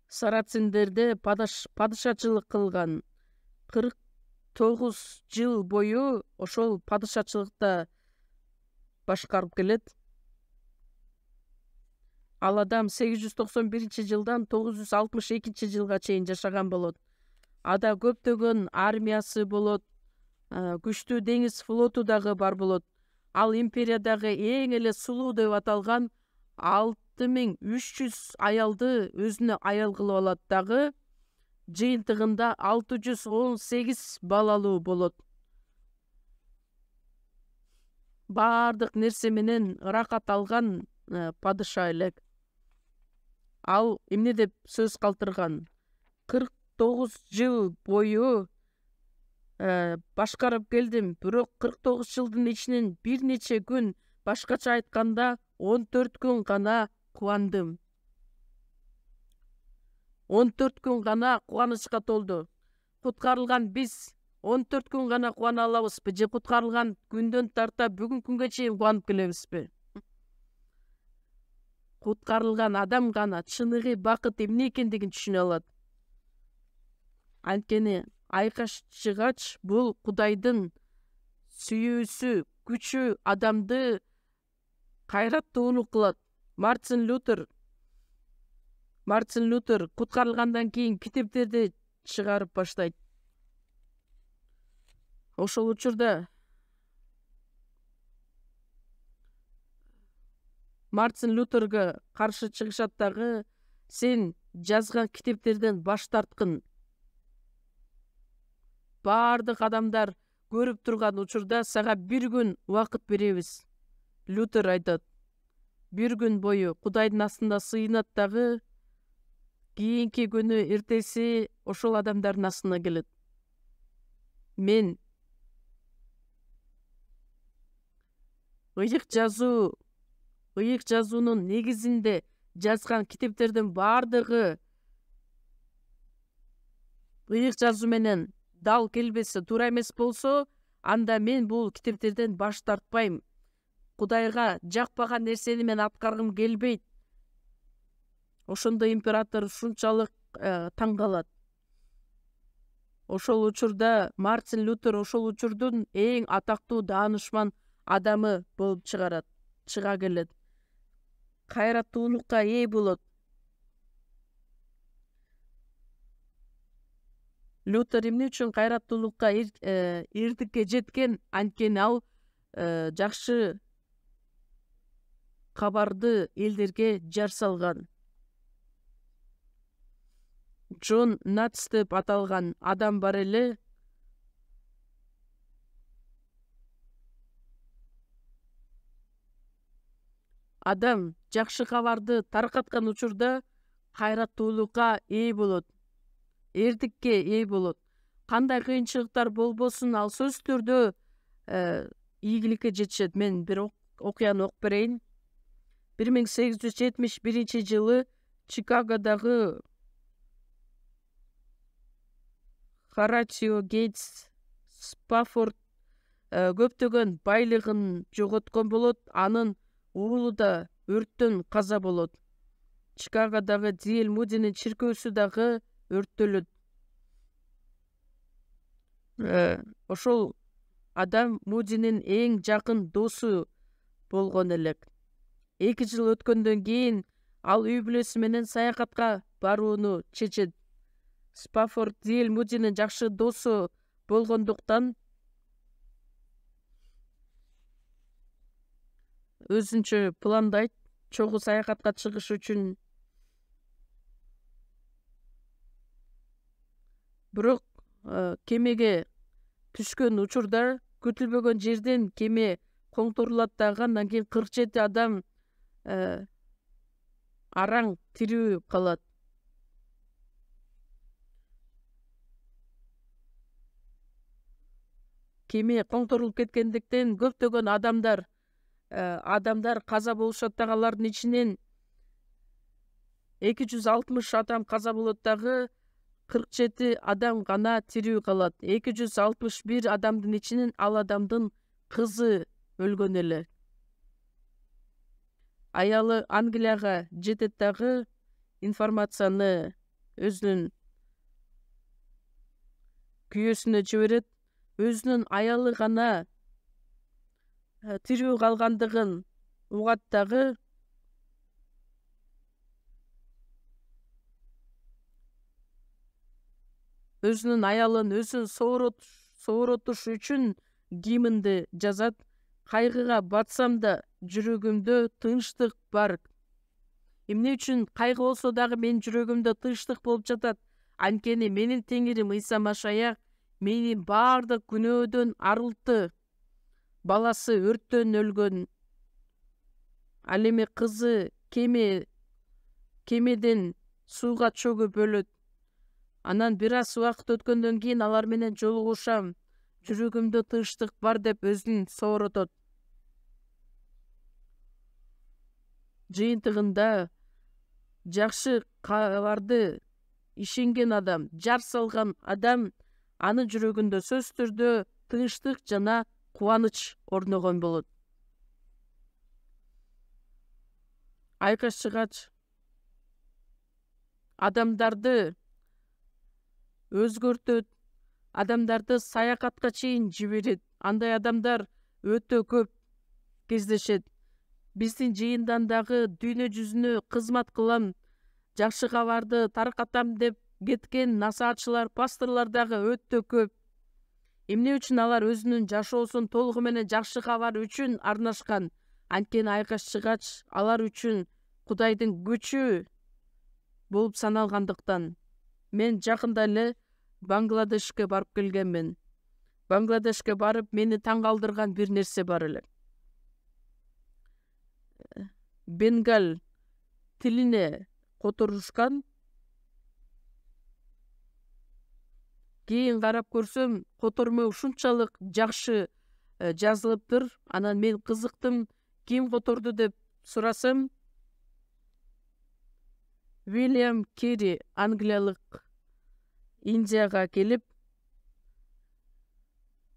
Сарациндерде падышачылык кылган. 49 жыл бою ошол падышачылыкта башкарып келет. Ал адам 891-жылдан 962-жылга чейин жашаган болот. Ада көптөгөн армиясы болот, күчтүү деңиз флоту дагы бар болот. Ал империядагы эң эле сулуу деп аталган 6300 аялды өзүнө аял кылып алат дагы. Жыйынтыгында 618 балалуу болот. Бардык нерсе менен ырахат алган падыша элек. Ал эмне деп сөз калтырган? 49 жыл бою башкарып келдим, бирок 49 жылдын ичинен бир нече күн, башкача айтканда 14 күн гана кубандым. 14 күн гана кубанычка толду. Куткарылган биз 14 күн гана кубана алабызбы же куткарылган күндөн тарта бүгүнкү күнгө чейин кубанып келебизби? Куткарылган адам гана чыныгы бакыт эмне экендигин түшүнө алат. Анткени айкаш-чыгач бул Кудайдын сүйүүсү, күчү адамды кайраттуулук кылат. Мартин Лютер куткарылгандан кийин китептерди чыгарып баштайт. Ошол учурда Мартин Лютерге каршы чыгышат дагы, сен жазган китептерден баш тарткын. Бардык адамдар көрүп турган учурда сага бир күн убакыт беребиз. Лютер айтат. Бир күн бою Кудайдын астында сыйынат дагы, кийинки күнү эртеси ошол адамдардын астына келет. Мен ыйык жазуунун негизинде жазган китептердин бардыгы ыйык жазуу менен дал келбесе, туура эмес болсо, анда мен бул китептерден баш тартпайм. Кудайга жакпаган нерсени мен аткаргым келбейт. Ошондо император ушунчалык таң калат. Ошол учурда Мартин Лютер ошол учурдун эң атактуу даанышман адамы болуп чыга келет. Кайраттуулукка ээ болот. Лютер эмне үчүн кайраттуулукка эрдикке жеткен? Анткени ал жакшы кабарды элдерге жар салган. Джон Натс деп аталган адам бар эле. адам жакшы кабарды таркаткан учурда кайраттуулукка ээ болот, эрдикке ээ болот. Кандай кыйынчылыктар болбосун ал сөзсүз түрдө ийгиликке жетишет. Мен бир окуяны окуп берейин. 1871 Чикагодагы Хоратио Гейтс Спаффорд көптөгөн байлыгын жоготкон болот. Анын уулу да өрттөн каза болот. Чикагодагы D.L. Moody'нин чиркөөсү дагы өрттөлөт. Ошол адам Moody'нин эң жакын досу болгон элек. 2 жыл өткөндөн кийин ал үй бүлөсү менен саякатка барууну чечет. Спаффорд D.L. Moody'нин жакшы досу болгондуктан өзүнчө пландайт чогуу саякатка чыгыш үчүн. Бирок кемеге түшкөн учурда күтүлбөгөн жерден кеме коңторулат дагы, андан кийин 47 адам араң тирүү калат. Кеме коңторулуп кеткендиктен көптөгөн адамдар каза болушат дагы. Алардын ичинен 260 адам каза болот дагы, 47 адам гана тирүү калат. 261 адамдын ичинен ал адамдын кызы өлгөн эле. Аялы Англияга жетет дагы, информацияны өзүнүн күйөөсүнө жиберет. Өзүнүн аялы гана тирүү калгандыгын угат дагы. Өзүнүн аялын өзүн сооротуш үчүн гимнди жазат. Кайгыга батсам да жүрөгүмдө тынчтык бар. Эмне үчүн кайгы болсо дагы менин жүрөгүмдө тынчтык болуп жатат? Анткени менин теңирим Ыйса Машаяк мени баардык күнөөдөн арылтты. Баласы өрттөн өлгөн. Ал эми кызы кемеден сууга чөгүп өлөт. Анан бир аз убакыт өткөндөн кийин алар менен жолугушам. Жүрөгүмдө тынчтык бар деп өзүн сооротот. Жыйынтыгында жакшы кабарды ишенген адам, жар салган адам, анын жүрөгүндө сөзсүз түрдө тынчтык жана кубаныч орногон болот. Айкаш-чыгач адамдарды өзгөртөт, адамдарды саякатка чейин жиберет. Андай адамдар өтө көп кездешет. Биздин жыйындан дагы дүйнө жүзүнө кызмат кылам, жакшы кабарды таркатам деп кеткен насаатчылар, пасторлор дагы өтө көп. Эмне үчүн алар өзүнүн жашоосун толугу менен жакшы кабар үчүн арнашкан? Анткени айкаш-чыгач алар үчүн Кудайдын күчү болуп саналгандыктан. Мен жакында эле Бангладешке барып келгенмин. Бангладешке барып мени таң калтырган бир нерсе бар эле. Бенгал тилине которушкан. Кийин карап көрсөм, котормо ушунчалык жакшы жазылыптыр. Анан мен кызыктым, ким которду деп сурасам, Уильям Керри, англиялык, Индияга келип,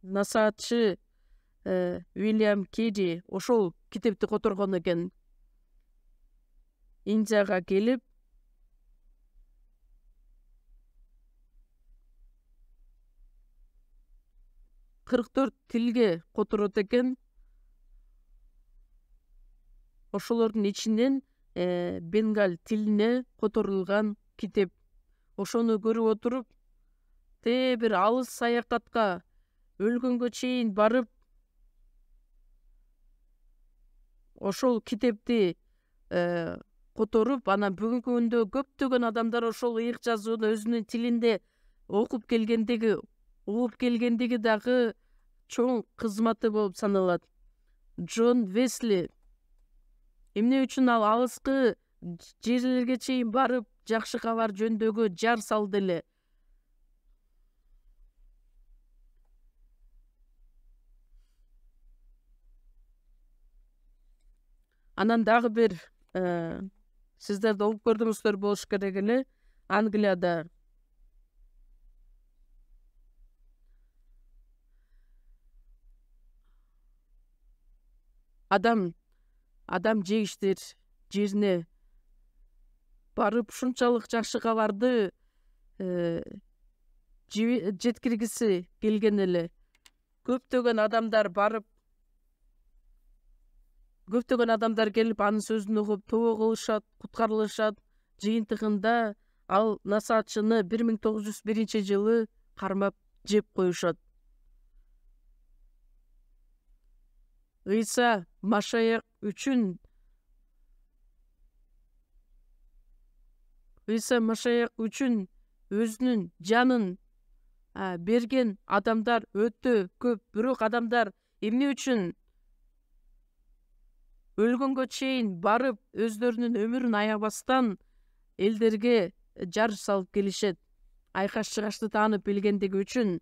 насаатчы Уильям Керри ошол китепти которгон экен. Индияга келип, кырк 44 тилге которот экен. Ошолордун ичинен бенгал тилине которулган китеп. Ошону көрүп отуруп, бир алыс саякатка өлгөнгө чейин барып, ошол китепти которуп, анан бүгүнкү күндө көптөгөн адамдар ошол ыйык жазууну өзүнүн тилинде окуп келгендиги дагы чоң кызматы болуп саналат. Джон Весли Эмне үчүн ал алыскы жерлерге чейин барып, жакшы кабар жөнүндөгү жар салды эле? Анан дагы бир сиздер да угуп көрдүңүздөр болуш керек эле. Англияда адам жегиштер жерине барып ушунчалык жакшы кабарды жеткиргиси келген эле. Көптөгөн адамдар келип анын сөзүн угуп тобо кылышат, куткарылышат. Жыйынтыгында ал насаатчыны 1901-жылы кармап жеп коюшат. Ыйса Машаяк үчүн өзүнүн жанын берген адамдар өтө көп. Бирок адамдар эмне үчүн өлгөнгө чейин барып өздөрүнүн өмүрүн аябастан элдерге жар салып келишет? Айкаш-чыгашты таанып билгендиги үчүн.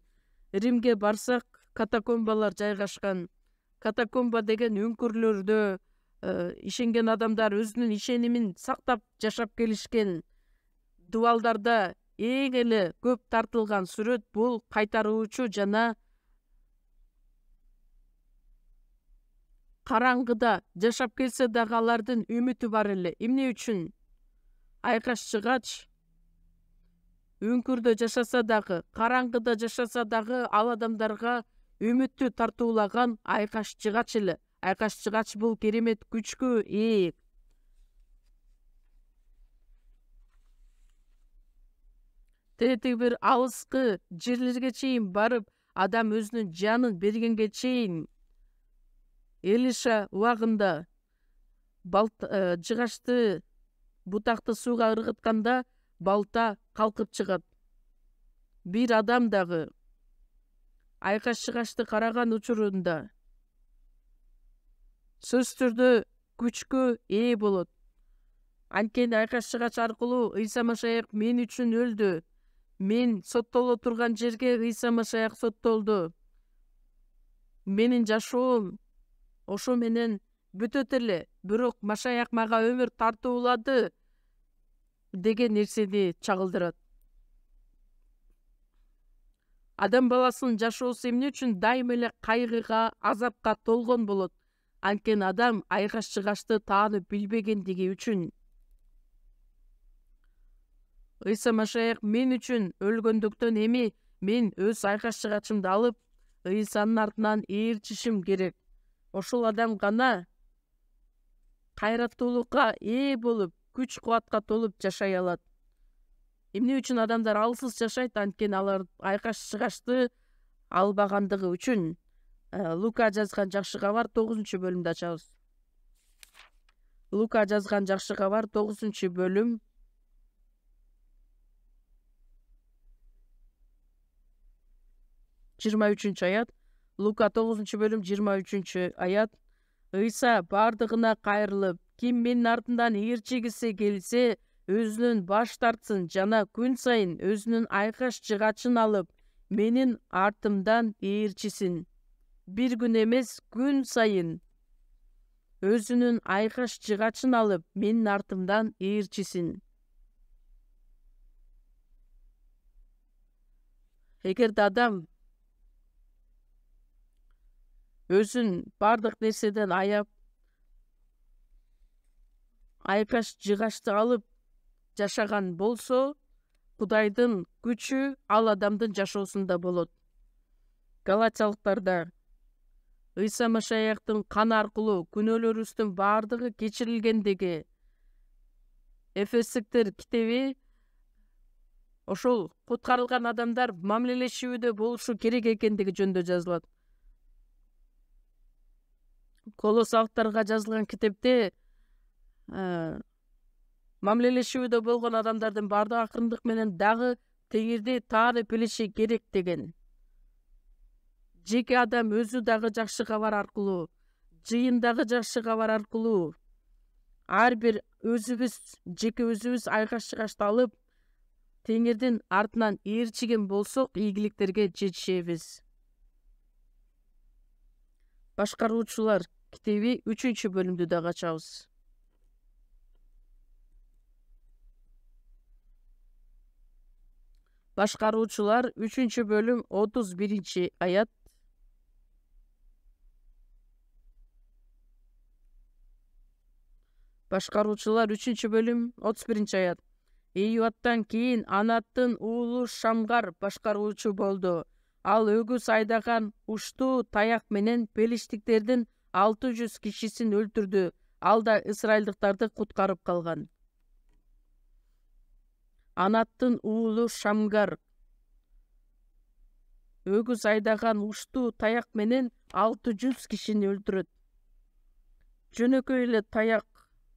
Римге барсак, катакомбалар жайгашкан. Катакомба деген үңкүрлөрдө ишенген адамдар өзүнүн ишенимин сактап жашап келишкен. Дубалдарда эң эле көп тартылган сүрөт бул кайтаруучу жана караңгыда жашап келсе дагы алардын үмүтү бар эле. Эмне үчүн? Айкаш-чыгач үңкүрдө жашаса дагы, караңгыда жашаса дагы ал адамдарга үмүттү тартуулаган айкаш-чыгач эле. Айкаш-чыгач бул керемет күчкө ээ. Тетиги бир алыскы жерлерге чейин барып, адам өзүнүн жанын бергенге чейин Элиша убагында жыгачты бутакты сууга ыргытканда балта калкып чыгат. Бир адам дагы айкаш-чыгачты караган учурунда сөзсүз түрдө күчкө ээ болот. Анткени айкаш-чыгач аркылуу Ыйса Машаяк мен үчүн өлдү. Мен соттоло турган жерге Ыйса Машаяк соттолду. Менин жашоом ошо менен бүтөт эле. Бирок Машаяк мага өмүр тартуулады деген нерсени чагылдырат. Адам баласынын жашоосу эмне үчүн дайыма эле кайгыга, азапка толгон болот? Анткени адам айкаш-чыгачты таанып билбегендиги үчүн. Ыйса Машаяк мен үчүн өлгөндүктөн эми мен өз айкаш-чыгачымды алып, Ыйсанын артынан ээрчишим керек. Ошол адам гана кайраттуулукка ээ болуп, күч-кубатка толуп жашай алат. Эмне үчүн адамдар алсыз жашайт? Анткени алар айкаш-чыгачты албагандыгы үчүн. Лука жазган жакшы кабар 9-бөлүмдү ачабыз. Лука жазган жакшы кабар 9-бөлүм 23-аят. Лука 9-бөлүм 23-аят. Ыйса бардыгына кайрылып, ким менин артымдан ээрчигиси келсе, өзүнөн баш тартсын жана күн сайын өзүнүн айкаш-чыгачын алып, менин артымдан ээрчисин. Бир күн эмес, күн сайын өзүнүн айкаш-чыгачын алып, менин артымдан ээрчисин. Эгерде адам өзүн бардык нерседен аяп, айкаш-чыгачты алып жашаган болсо, Кудайдын күчү ал адамдын жашоосунда болот. Галатиялыктарда Ыйса Машаяктын каны аркылуу күнөөлөрүбүздүн бардыгы кечирилгендиги, Эфестиктер китеби ошол куткарылган адамдар мамилелешүүдө болушу керек экендиги жөнүндө жазылат. Колосалыктарга жазылган китепте мамилелешүүдө болгон адамдардын бардыгы акырындык менен дагы Теңирди таанып билиши керек деген. Жеке адам өзү дагы жакшы кабар аркылуу, жыйындагы жакшы кабар аркылуу ар бир өзүбүз жеке өзүбүз айкаш чыгашты алып теңирдин артынан ээрчиген болсок ийгиликтерге жетишебиз. Башкаруучулар китеби 3-бөлүмдү дагы ачабыз. Башкаруучулар 3-бөлүм 31-аят. Башкаруучулар 3-бөлүм 31-аят. Июаттан кийин Анаттын уулу Шамгар башкаруучу болду. Ал өгүз айдаган уштуу таяк менен пелиштиктердин 600 кишисин өлтүрдү. Ал да ысрайылдыктарды куткарып калган. Анаттын уулу Шамгар өгүз айдаган уштуу таяк менен 600 кишини өлтүрөт. Жөнөкөй эле таяк,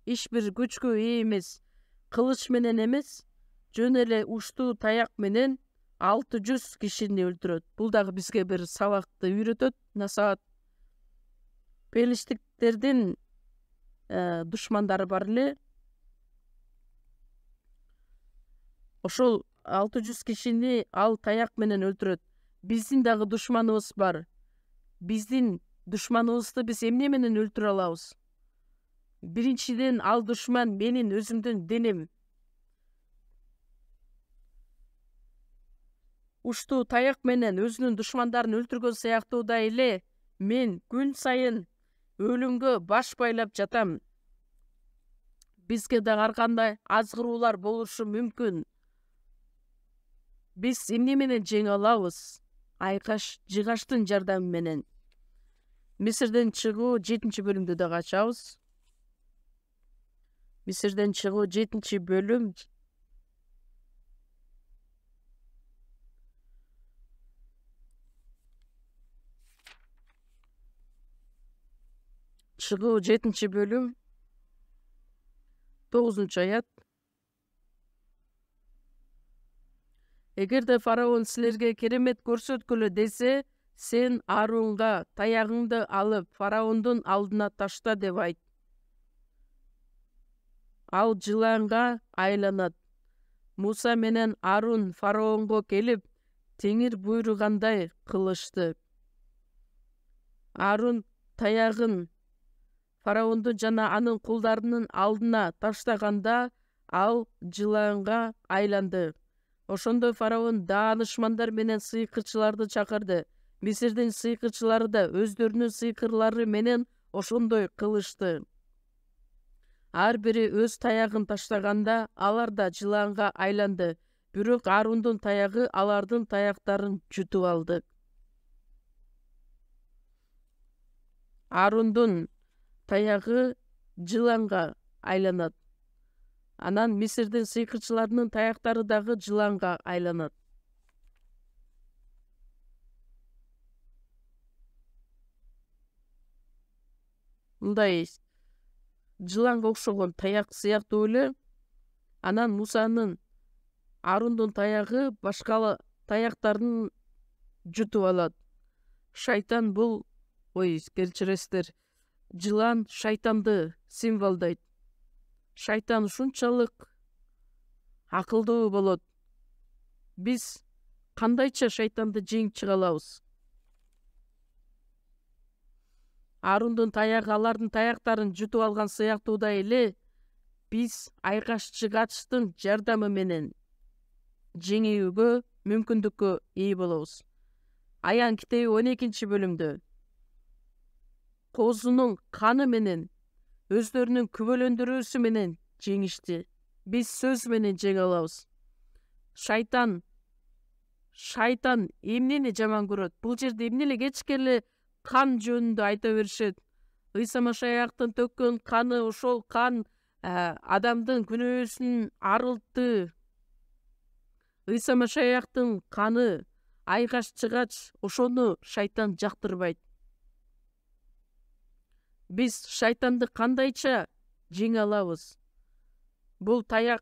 иш бир күчкө ээ эмес, кылыч менен эмес, жөн эле уштуу таяк менен 600 кишини өлтүрөт. Бул дагы бизге бир сабакты үйрөтөт. Насаат пелиштиктердин душмандары бар эле. Ошол 600 кишини ал таяк менен өлтүрөт. Биздин дагы душманыбыз бар. Биздин душманыбызды биз эмне менен өлтүрө алабыз? Биринчиден, ал душман менин өзүмдүн денем. Уштуу таяк менен өзүнүн душмандарын өлтүргөн сыяктуудай эле мен күн сайын өлүмгө баш байлап жатам. Бизге дагы ар кандай азгыруулар болушу мүмкүн. Биз эмне менен жеңе алабыз? Айкаш жыгаштын жардамы менен. Мисирден чыгуу 7-бөлүмдү дагы ачабыз. Мисирден чыгуу 7-бөлүм. Чыгуу 7-бөлүм 9-аят. Эгерде фараон силерге керемет көрсөткүлө десе, сен Аарунга таягыңды алып фараондун алдына ташта деп айт. Ал жыланга айланат. Муса менен Аарун фараонго келип, теңир буйругандай кылышты. Аарун таягын фараондун жана анын кулдарынын алдына таштаганда, ал жыланга айланды. Ошондо фараон даанышмандар менен сыйкырчыларды чакырды. Мисирдин сыйкырчылары да өздөрүнүн сыйкырлары менен ошондой кылышты. Ар бири өз таягын таштаганда, алар да жыланга айланды. Бирок Аарундун таягы алардын таяктарын жутуп алды. Аарундун таягы жыланга айланат. Анан Мисирдин сыйкырчыларынын таяктары дагы жыланга айланат. Мындай жыланга окшогон таяк сыяктуу эле. Анан Мусанын Аарундун таягы башка таяктарын жутуп алат. Шайтан бул, кечиресиздер, жылан шайтанды символдойт. Шайтан ушунчалык акылдуу болот. Биз кандайча шайтанды жеңип чыга алабыз? Аарундун таягы алардын таяктарын жутуп алган сыяктуудай эле, биз айкаш жыгачтын жардамы менен жеңүүгө мүмкүндүккө ээ болобуз. Аян китеби 12-бөлүмдө козунун каны менен өздөрүнүн күбөлөндүрүүсү менен жеңишти. Биз сөз менен жеңе алабыз. Шайтан эмнени жаман көрөт? Бул жерде эмне эле кечке кан жөнүндө айта беришет. Ыйса Машаяктын төккөн каны, ошол кан адамдын күнөөсүн арылтты. Ыйса Машаяктын каны айкаш чыгач, ошону шайтан жактырбайт. Биз шайтанды кандайча жеңе алабыз? Бул таяк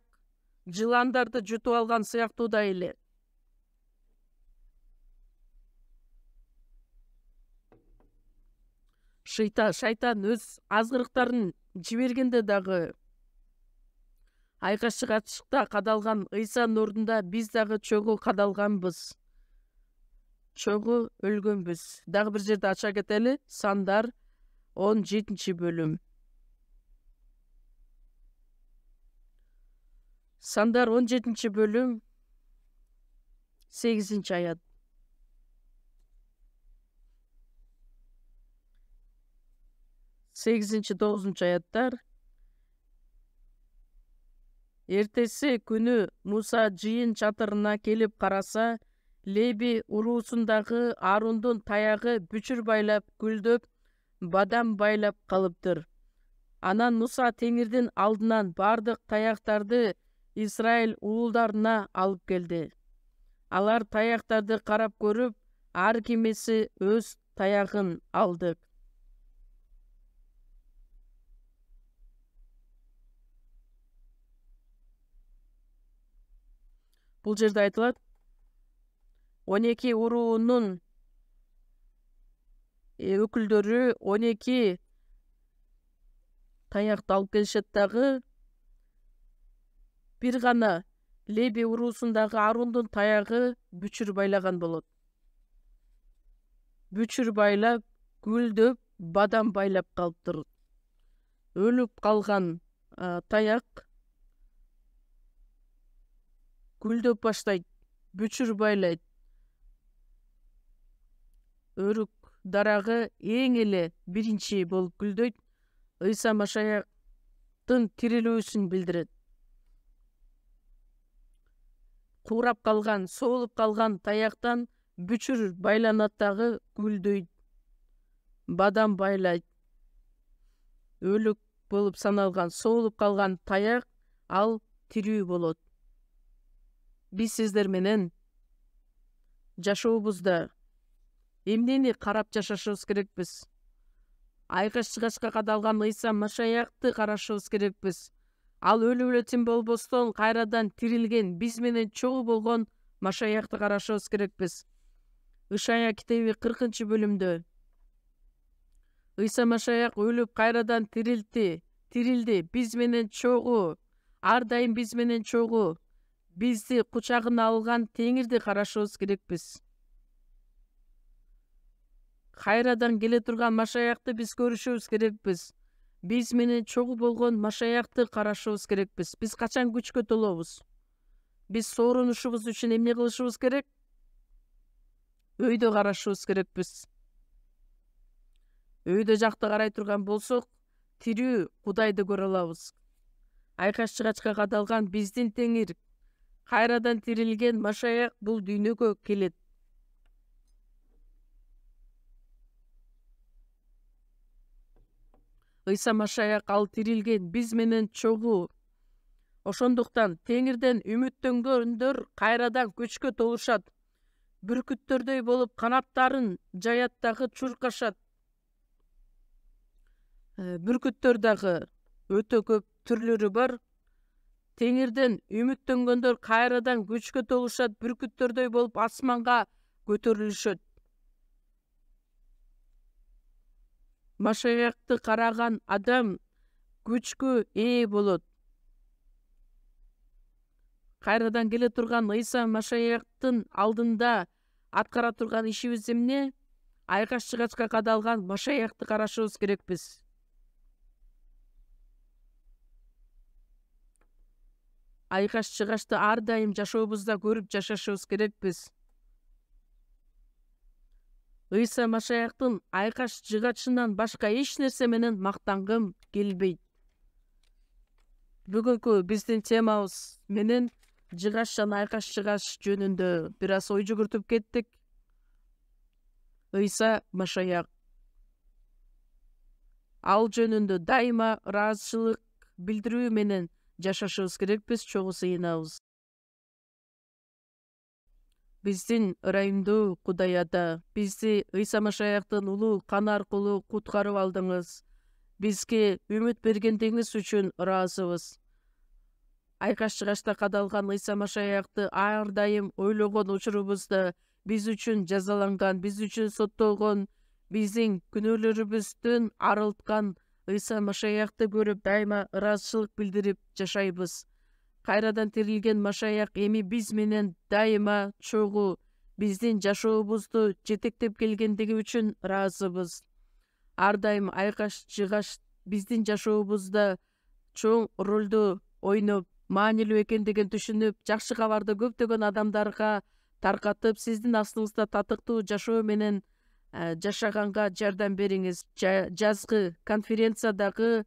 жыландарды жутуп алган сыяктуудай эле. Шайтан өз азгырыктарын жибергенде дагы айкаш-чыгачта кадалган Ыйсанын ордунда биз дагы чогуу кадалганбыз. Чогуу өлгөнбүз. Дагы бир жерде ача кетели. Сандар 17-бөлүм. Сандар 17-бөлүм 8-аят. 8-9 аяттар. Эртеси күнү Муса жыйын чатырына келип караса, Леби уруусундагы Аарондун таягы бүчүр байлап, гүлдөп, бадам байлап калыптыр. Анан Муса Теңирдин алдынан бардык таяктарды Израиль уулдарына алып келди. Алар таяктарды карап көрүп, ар кимиси өз таягын алды. Бул жерде айтылат, 12 уруунун өкүлдөрү 12 таякты алып келишет дагы, бир гана Леби уруусундагы Аарондун таягы бүчүр байлаган болот. Бүчүр байлап, гүлдөп, бадам байлап калыптыр. Өлүп калган таяк гүлдөп баштайт, бүчүр байлайт. Өрүк дарагы эң эле биринчи болуп гүлдөйт. Ыйса Машаяктын тирилүүсүн билдирет. Курап калган, соолуп калган таяктан бүчүр байланат дагы, гүлдөйт, бадам байлайт. Өлүк болуп саналган, соолуп калган таяк ал тирүү болот. Биз сиздер менен жашообузда эмнени карап жашашыбыз керекпиз? Айкаш-чыгачка кадалган Ыйса Машаякты карашыбыз керекпиз. Ал өлүп эле тим болбостон кайрадан тирилген, биз менен чогуу болгон Машаякты карашыбыз керекпиз. Ишая китеби 40-бөлүмдө Ыйса Машаяк өлүп кайрадан тирилди, биз менен чогуу, ар дайым биз менен чогуу. Бизди кучагына алган Теңирди карашыбыз керекпиз. Кайрадан келе турган Машаякты биз көрүшүбүз керекпиз. Биз менен чогуу болгон Машаякты карашыбыз керекпиз. Биз качан күчкө толобуз? Биз соорунушубуз үчүн эмне кылышыбыз керек? Өйдө карашыбыз керекпиз. Өйдө жакта карай турган болсок, тирүү Кудайды көрө алабыз. Айкаш-чыгачка кадалган биздин Теңир, кайрадан тирилген Машаяк бул дүйнөгө келет. Ыйса Машаяк ал тирилген, биз менен чогуу. Ошондуктан Теңирден үмүттөнгөндөр кайрадан күчкө толушат. Бүркүттөрдөй болуп канаттарын жаят дагы чуркашат. Бүркүттөр дагы өтө көп түрлөрү бар. Теңирден үмүттөнгөндөр кайрадан күчкө толушат, бүркүттөрдөй болуп асманга көтөрүлүшөт. Машаякты караган адам күчкө ээ болот. Кайрадан келе турган Ыйса Машаяктын алдында аткара турган ишибиз эмне? Айкаш-чыгачка кадалган Машаякты карашыбыз керекпиз. Айкаш-чыгачты ар дайым жашообузда көрүп жашашыбыз керекпиз. Ыйса Машаяктын айкаш-чыгачынан башка эч нерсе менен мактангым келбейт. Бүгүнкү биздин темабыз менен жыгач жана айкаш-чыгач жөнүндө бир аз ой жүгүртүп кеттик. Ыйса Машаяк. Ал жөнүндө дайыма ыраазычылык билдирүү менен жашашыбыз керекпиз, чогуу сыйынабыз. Биздин ырайымдуу Кудай Ата, бизди Ыйса Машаяктын улуу каны аркылуу куткарып алдыңыз. Бизге үмүт бергендигиңиз үчүн ыраазыбыз. Айкаш-чыгачта кадалган Ыйса Машаякты ар дайым ойлогон учурубузда биз үчүн жазаланган, биз үчүн соттолгон, биздин күнөөлөрүбүздөн арылткан Ыйса Машаякты көрүп дайыма ыраазычылык билдирип жашайбыз. Кайрадан тирилген Машаяк эми биз менен дайыма чогуу биздин жашообузду жетектеп келгендиги үчүн ыраазыбыз. Ар дайым айкаш-жыгаш биздин жашообузда чоң ролду ойноп, маанилүү экендигин түшүнүп, жакшы кабарды көптөгөн адамдарга таркатып, сиздин астыңызда татыктуу жашоо менен жашаганга жардам бериңиз. Жазгы конференциядагы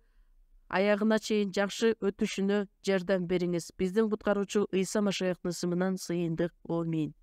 аягына чейин жакшы өтүшүнө жардам бериңиз. Биздин куткаруучу Ыйса Машаяктын ысымынан сыйындык. Аминь.